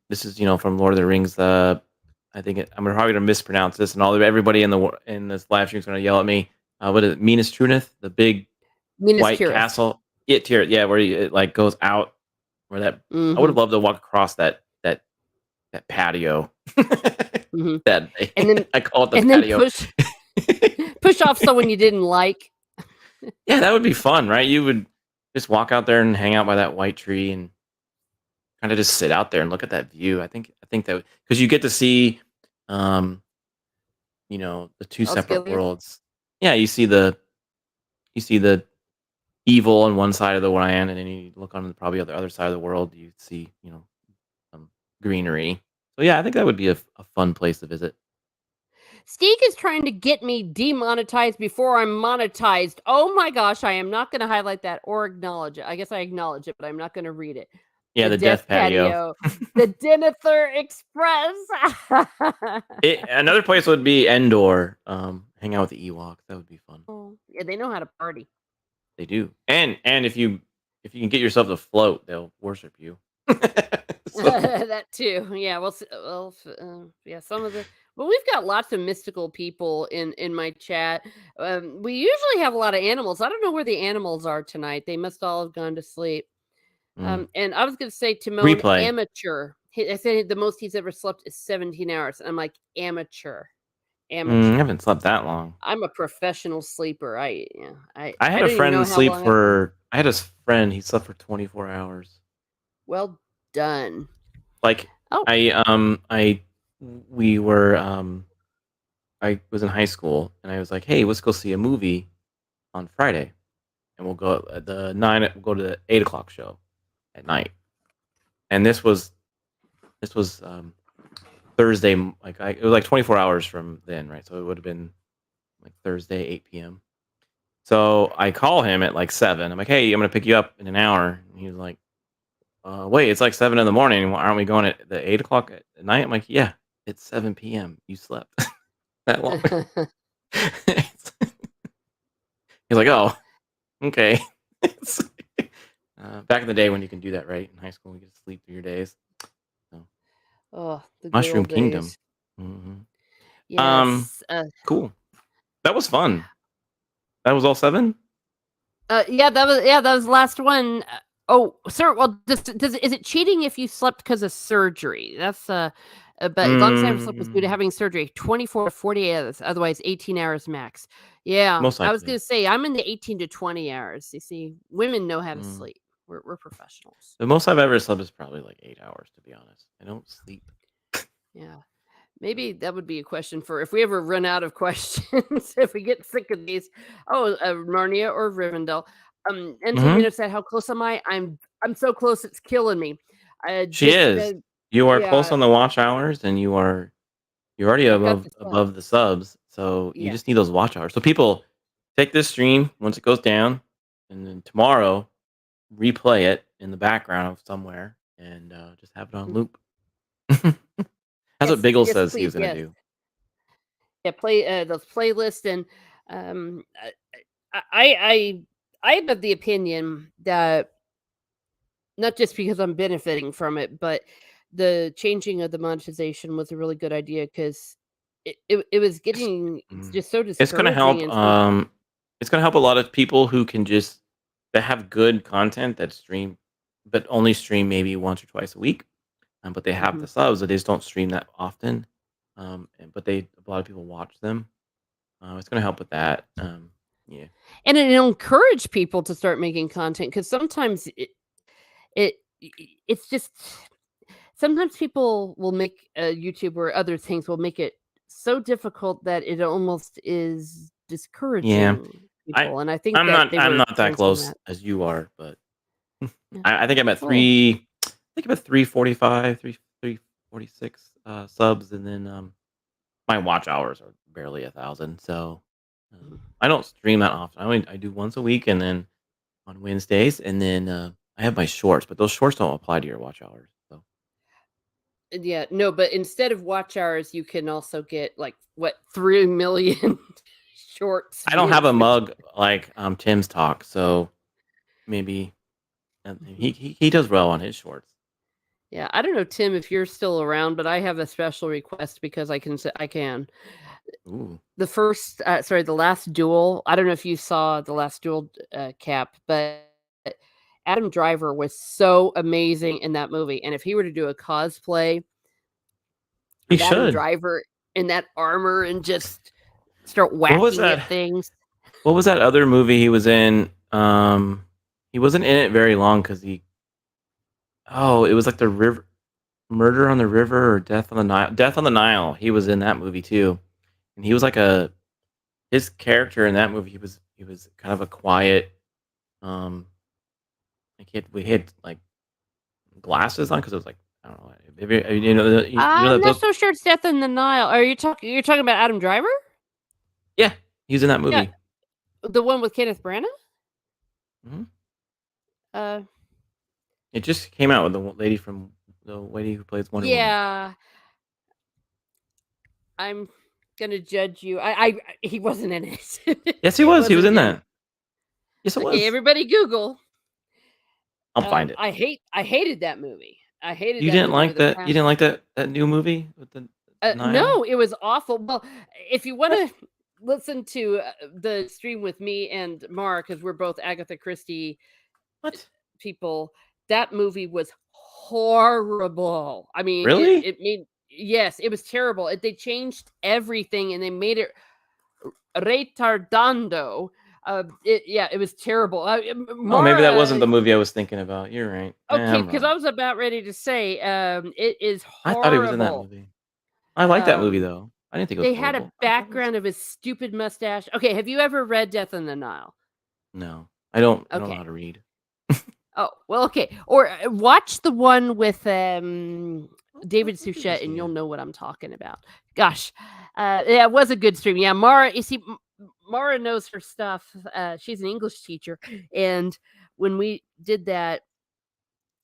S2: This is from Lord of the Rings. I'm probably gonna mispronounce this, and everybody in this live stream is gonna yell at me. What is it? Minas Tirith, the big
S1: Minas
S2: white
S1: Tirith.
S2: castle. Yeah, where it like goes out. Where that I would
S1: Hmm.
S2: have loved to walk across that patio.
S1: Hmm.
S2: that
S1: And then
S2: I call it the
S1: and then
S2: patio.
S1: push off someone you didn't like.
S2: Yeah, that would be fun, right? You would just walk out there and hang out by that white tree and kind of just sit out there and look at that view. I think that because you get to see, um, the two separate
S1: Osgiliath.
S2: worlds. Yeah, you see the evil on one side of the land, and then you look on probably the other side of the world. You see, some greenery. So yeah, I think that would be a fun place to visit.
S1: Steak is trying to get me demonetized before I'm monetized. Oh my gosh, I am not going to highlight that or acknowledge it. I guess I acknowledge it, but I'm not going to read it.
S2: Yeah,
S1: The
S2: the
S1: Death
S2: death patio.
S1: Patio, the Denethor Express.
S2: Another place would be Endor. Hang out with the Ewoks. That would be fun.
S1: Oh, yeah, they know how to party.
S2: They do. And if you can get yourself to float, they'll worship you. So
S1: That too. Yeah. Yeah. Some of the. Well, we've got lots of mystical people in my chat. We usually have a lot of animals. I don't know where the animals are tonight. They must all have gone to sleep.
S2: mm.
S1: And I was going to say, Timon,
S2: Replay.
S1: amateur. I said the most he's ever slept is 17 hours. And I'm like, amateur,
S2: I
S1: amateur.
S2: haven't slept that long.
S1: I'm a professional sleeper.
S2: I
S1: I
S2: had a
S1: don't even know
S2: friend
S1: how
S2: sleep
S1: long I've been.
S2: for. I had a friend. He slept for 24 hours.
S1: Well done.
S2: Like
S1: Oh.
S2: I we were I was in high school and I was like, hey, let's go see a movie on Friday, and we'll go at the nine. We'll go to the 8 o'clock show at night. And this was Thursday. It was like 24 hours from then, right? So it would have been like Thursday 8 p.m. So I call him at like 7. I'm like, hey, I'm gonna pick you up in an hour. And he was like, wait, it's like 7 in the morning. Aren't we going at the 8 o'clock at night? I'm like, yeah, it's 7 p.m. You slept that long. He's like, oh, okay. Back in the day when you can do that, right? In high school, you get to sleep through your days. So,
S1: Oh, the good
S2: Mushroom
S1: old
S2: Kingdom.
S1: days.
S2: hmm Um,
S1: Yes.
S2: cool. That was fun. That was all 7.
S1: Yeah, that was the last one. Oh, sir. Well, does is it cheating if you slept because of surgery? That's but as long as I never slept was due to
S2: Mm,
S1: having surgery, 24 to 48 hours, otherwise 18 hours max. Yeah,
S2: most
S1: I was
S2: likely.
S1: gonna say I'm in the 18 to 20 hours. You see, women know how to
S2: Mm.
S1: sleep. We're professionals.
S2: The most I've ever slept is probably like 8 hours, to be honest. I don't sleep.
S1: Yeah. Maybe that would be a question for if we ever run out of questions, if we get sick of these. Oh, Narnia or Rivendell.
S2: hmm
S1: Angelina said, "How close am I? I'm so close, it's killing me."
S2: She
S1: Just
S2: is. You are close
S1: yeah,
S2: on the watch hours, and you're already
S1: I've got the sub.
S2: above the subs. So you
S1: Yeah.
S2: just need those watch hours. So people take this stream once it goes down, and then tomorrow replay it in the background of somewhere, and just have it on
S1: Mhm.
S2: loop. That's what
S1: Yes,
S2: Biggle
S1: yes,
S2: says he
S1: please,
S2: was gonna
S1: yes.
S2: do.
S1: Yeah, play those playlists and um, I I I I'm of the opinion that not just because I'm benefiting from it, but the changing of the monetization was a really good idea because it was
S2: It's
S1: getting
S2: mm.
S1: just so
S2: It's gonna
S1: discouraging
S2: help.
S1: and so
S2: it's gonna help a lot of people who can just that have good content that stream, but only stream maybe once or twice a week. But they have
S1: Mhm.
S2: the subs, but they just don't stream that often. But a lot of people watch them. It's gonna help with that. Yeah,
S1: And it'll encourage people to start making content because sometimes it's just sometimes people will make YouTube or other things will make it so difficult that it almost is
S2: yeah.
S1: discouraging
S2: I
S1: people, and I think that they
S2: I'm
S1: were
S2: not that
S1: sensing
S2: close
S1: that.
S2: as you are, but
S1: Yeah.
S2: I think I'm at
S1: Cool.
S2: three. I think I'm at 345, 346 subs, and then my watch hours are barely 1,000. So
S1: Mhm.
S2: I don't stream that often. I do once a week, and then on Wednesdays, and then I have my shorts, but those shorts don't apply to your watch hours. So
S1: Yeah, no, but instead of watch hours, you can also get like what 3 million shorts
S2: I don't have
S1: views,
S2: a
S1: which
S2: mug like Tim's talk, so maybe
S1: Mhm.
S2: he does well on his shorts.
S1: Yeah, I don't know, Tim, if you're still around, but I have a special request because I can.
S2: Ooh,
S1: The last duel. I don't know if you saw the last duel, Cap, but Adam Driver was so amazing in that movie, and if he were to do a cosplay
S2: he
S1: of Adam
S2: should.
S1: Driver in that armor and just start
S2: What was
S1: whacking
S2: that?
S1: at things.
S2: What was that other movie he was in? He wasn't in it very long because he. Oh, it was like the river, Murder on the River or Death on the Nile. Death on the Nile. He was in that movie too, and he was like a his character in that movie. He was kind of a quiet. Um, like he had like glasses on because it was like I don't know. Maybe you know
S1: I'm
S2: that
S1: not
S2: those.
S1: so sure it's Death in the Nile. Are you're talking about Adam Driver?
S2: Yeah, he was in that
S1: Yeah,
S2: movie.
S1: the one with Kenneth Branagh?
S2: Mhm.
S1: Uh,
S2: It just came out with the lady who plays Wonder Woman.
S1: yeah, I'm gonna judge you. I he wasn't in it.
S2: Yes, he
S1: He
S2: was. He was
S1: wasn't
S2: in
S1: in it.
S2: that. Yes, it
S1: Okay,
S2: was.
S1: everybody Google.
S2: I'll find it.
S1: I hated that movie. I hated
S2: You
S1: that
S2: didn't
S1: movie
S2: like
S1: with a
S2: that? You didn't
S1: passion.
S2: like that new movie with the Nile?
S1: No, it was awful. Well, if you
S2: What?
S1: wanna listen to, the stream with me and Mara, because 'cause we're both Agatha Christie
S2: What?
S1: people, that movie was horrible. I mean,
S2: Really?
S1: it made yes, it was terrible. They changed everything and they made it retardando. It was terrible.
S2: Oh, maybe that
S1: Mara
S2: wasn't the movie I was thinking about. You're right.
S1: okay,
S2: I'm
S1: because I
S2: wrong.
S1: was about ready to say, it is
S2: I thought he was in that
S1: horrible.
S2: movie. I like that movie
S1: Um,
S2: though. I didn't think it was
S1: they had a
S2: horrible. I thought it was
S1: background of his stupid mustache. Okay, have you ever read Death in the Nile?
S2: no. I don't know
S1: Okay.
S2: how to read.
S1: Oh, well, okay. Or watch the one with
S2: What
S1: David
S2: movie was
S1: Suchet,
S2: he
S1: and you'll
S2: in?
S1: know what I'm talking about. Gosh, yeah, it was a good stream. Yeah, Mara. You see, Mara knows her stuff. She's an English teacher, and when we did that,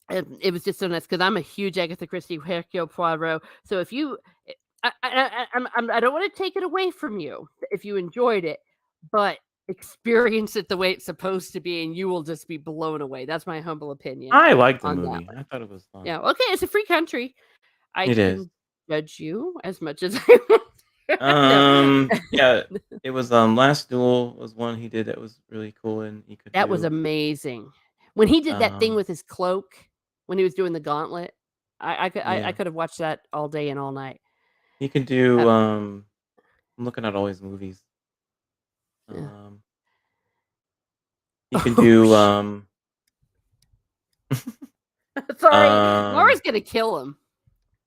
S1: it was just so nice because I'm a huge Agatha Christie, Hercule Poirot. So if you, I don't want to take it away from you if you enjoyed it, but experience it the way it's supposed to be, and you will just be blown away. That's my humble opinion
S2: I liked the
S1: on that
S2: movie.
S1: one.
S2: I thought it was fun.
S1: Yeah, okay, it's a free country. I
S2: It is.
S1: can judge you as much as I want. No,
S2: Yeah, it was Last Duel was one he did that was really cool and he could
S1: that was
S2: do.
S1: amazing. When he did that thing
S2: Um
S1: with his cloak, when he was doing the gauntlet, I
S2: yeah.
S1: could have watched that all day and all night.
S2: He could
S1: Uh,
S2: do I'm looking at all his movies.
S1: yeah.
S2: Um he can
S1: Oh,
S2: do
S1: sorry,
S2: um
S1: Mara's gonna kill him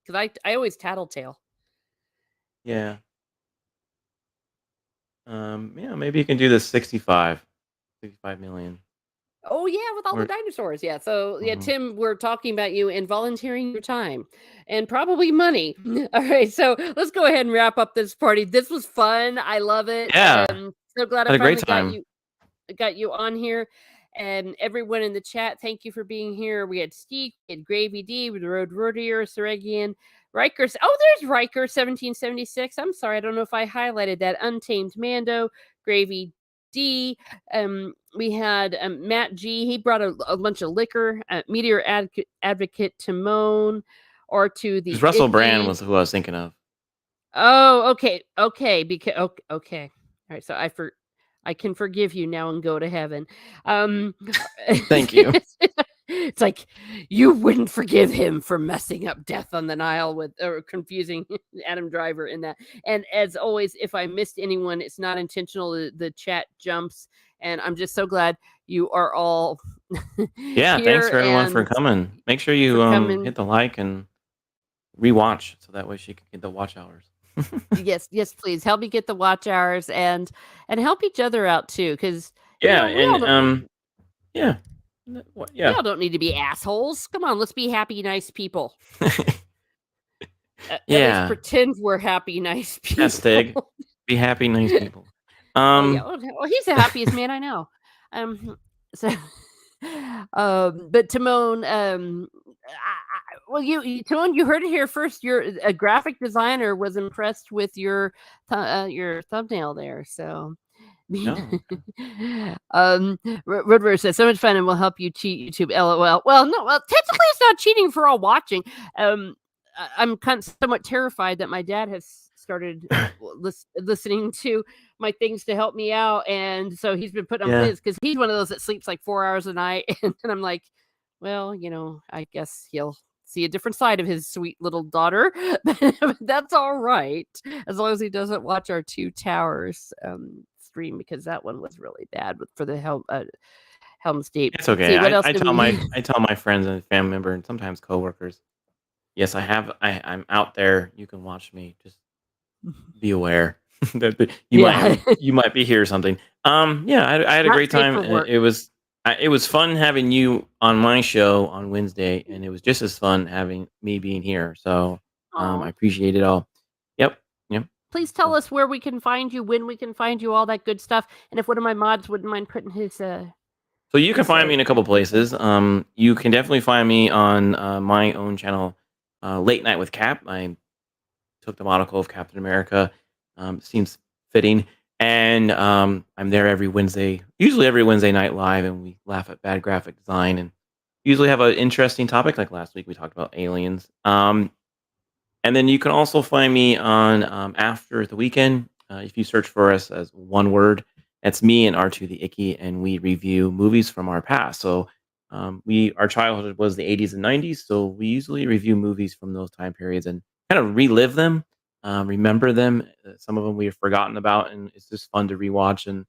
S1: because I always tattletale.
S2: yeah. Yeah, maybe he can do the 65 million.
S1: Oh yeah, with all the
S2: Or
S1: dinosaurs. Yeah. So yeah,
S2: mhm.
S1: Tim, we're talking about you and volunteering your time and probably money. All right. So let's go ahead and wrap up this party. This was fun. I love it.
S2: Yeah,
S1: So glad I
S2: had a great
S1: finally
S2: time.
S1: got you on here. And everyone in the chat, thank you for being here. We had Steve, we had Gravy D, with the Road Roadier, Seregian, Riker. Oh, there's Riker 1776. I'm sorry, I don't know if I highlighted that. Untamed Mando, Gravy D. We had Matt G. He brought a bunch of liquor. Meteor Advocate Timon, or to
S2: Because
S1: the
S2: Russell Brand
S1: icky.
S2: was who I was thinking of.
S1: Oh, okay, okay, because okay. All right, so I for I can forgive you now and go to heaven. Um,
S2: Thank you.
S1: it's like you wouldn't forgive him for messing up Death on the Nile with or confusing Adam Driver in that. And as always, if I missed anyone, it's not intentional. The chat jumps, and I'm just so glad you are all
S2: Yeah, thanks
S1: here
S2: for everyone for
S1: and
S2: coming. Make sure
S1: for
S2: you
S1: coming.
S2: hit the like and rewatch so that way she can get the watch hours.
S1: Yes, yes, please help me get the watch hours and help each other out too, because
S2: Yeah,
S1: we all
S2: and
S1: don't
S2: yeah.
S1: we
S2: Yeah.
S1: all don't need to be assholes. Come on, let's be happy, nice people. At least
S2: Yeah.
S1: pretend we're happy, nice
S2: Hashtag
S1: people.
S2: be happy, nice people.
S1: Oh yeah,
S2: Um,
S1: well, he's the happiest man I know. So, but Timon, well, Timon, you heard it here first. A graphic designer was impressed with your thumbnail there. So, mean,
S2: no, okay.
S1: Woodward says so much fun and will help you cheat YouTube. LOL. Well, no, well, technically it's not cheating for all watching. I'm kind of somewhat terrified that my dad has started listening to my things to help me out, and so he's been putting on
S2: Yeah,
S1: his because he's one of those that sleeps like 4 hours a night, and I'm like, well, I guess he'll see a different side of his sweet little daughter, but that's all right as long as he doesn't watch our Two Towers stream because that one was really bad for the Helm's Deep.
S2: it's
S1: Let's
S2: okay.
S1: see what
S2: I,
S1: else
S2: I
S1: do
S2: tell
S1: we.
S2: my friends and family member and sometimes coworkers. Yes, I'm out there. You can watch me. Just be aware that
S1: Yeah,
S2: you might be here or something. Yeah, I had a
S1: not
S2: great
S1: safe
S2: time.
S1: for
S2: And
S1: work.
S2: it was fun having you on my show on Wednesday, and it was just as fun having me being here. So I
S1: Oh,
S2: appreciate it all. Yep, yep.
S1: please tell
S2: So
S1: us where we can find you, when we can find you, all that good stuff, and if one of my mods wouldn't mind putting
S2: so you can
S1: his
S2: find me in a couple
S1: info.
S2: places. You can definitely find me on my own channel, Late Night with Cap. I took the monocle of Captain America. Seems fitting. And I'm there every Wednesday, usually every Wednesday night live, and we laugh at bad graphic design and usually have an interesting topic. Like last week, we talked about aliens. And then you can also find me on After the Weekend. If you search for us as one word, that's me and R2 the Icky, and we review movies from our past. So our childhood was the 80s and 90s, so we usually review movies from those time periods and kind of relive them, remember them. Some of them we have forgotten about, and it's just fun to rewatch and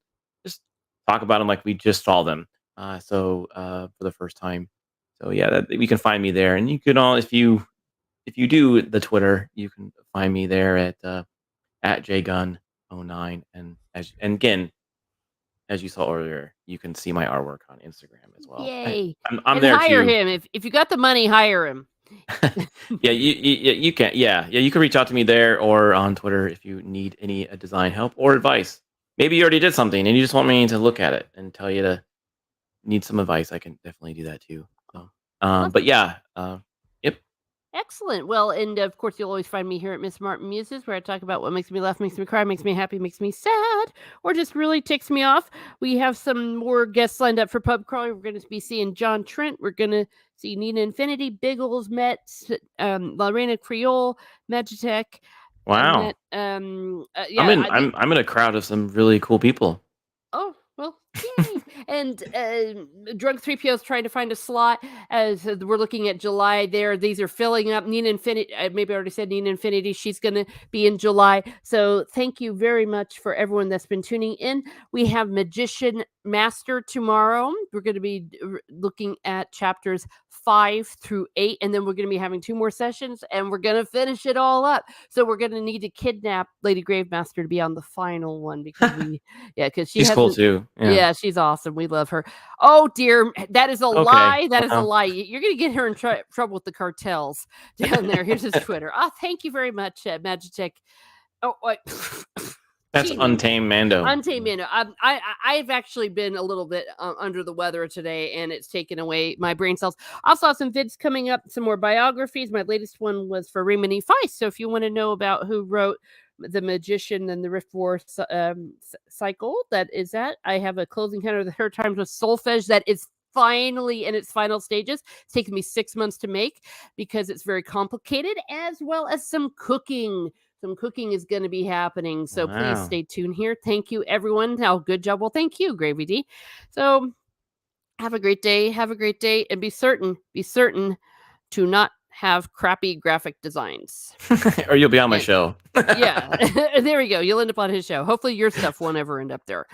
S2: just talk about them like we just saw them. For the first time. So yeah, you can find me there, and you can all if you do the Twitter, you can find me there at jgun09. And again, as you saw earlier, you can see my artwork on Instagram as well.
S1: Yay!
S2: I'm
S1: And
S2: there
S1: hire
S2: too.
S1: him if you got the money, hire him.
S2: Yeah, you can. Yeah, you can reach out to me there or on Twitter if you need any design help or advice. Maybe you already did something and you just want me to look at it and tell you to need some advice. I can definitely do that too. So, but
S1: Awesome.
S2: yeah, yep.
S1: Excellent. Well, and of course, you'll always find me here at Miss Martin Muses, where I talk about what makes me laugh, makes me cry, makes me happy, makes me sad, or just really ticks me off. We have some more guests lined up for pub crawling. We're going to be seeing John Trent. We're going to see Nina Infinity, Biggles, Metz, Lorena Creole, Magitech.
S2: Wow.
S1: Met, yeah, I think.
S2: I'm in a crowd of some really cool people.
S1: Oh, well, yay. And Drunk 3PO is trying to find a slot as we're looking at July there. These are filling up. Nina Infinity, maybe I already said Nina Infinity. She's going to be in July. So thank you very much for everyone that's been tuning in. We have Magician Master tomorrow. We're going to be looking at chapters 5 through 8. And then we're going to be having 2 more sessions and we're going to finish it all up. So we're going to need to kidnap Lady Gravemaster to be on the final one because because she
S2: She's cool
S1: hasn't.
S2: too. Yeah.
S1: Yeah, she's awesome. We love her. Oh dear, that is a
S2: Okay.
S1: lie. That is a
S2: Wow.
S1: lie. You're going to get her in trouble with the cartels down there. Here's his Twitter. Oh, thank you very much, Magitech. Oh, wait.
S2: That's
S1: Teaming.
S2: Untamed Mando.
S1: Untamed Mando. I've actually been a little bit under the weather today, and it's taken away my brain cells. I saw some vids coming up, some more biographies. My latest one was for Raymond E. Feist. So if you want to know about who wrote The Magician and the Rift War cycle, that is that. I have a closing counter of the Her Times with Solfege that is finally in its final stages. It's taken me 6 months to make because it's very complicated, as well as some cooking some cooking is going to be happening. So please
S2: Wow.
S1: stay tuned here. Thank you, everyone. Now, good job. Well, thank you, Gravy D. So have a great day. Have a great day, and be certain to not have crappy graphic designs.
S2: Or you'll be on my
S1: And
S2: show.
S1: yeah, there we go. You'll end up on his show. Hopefully, your stuff won't ever end up there.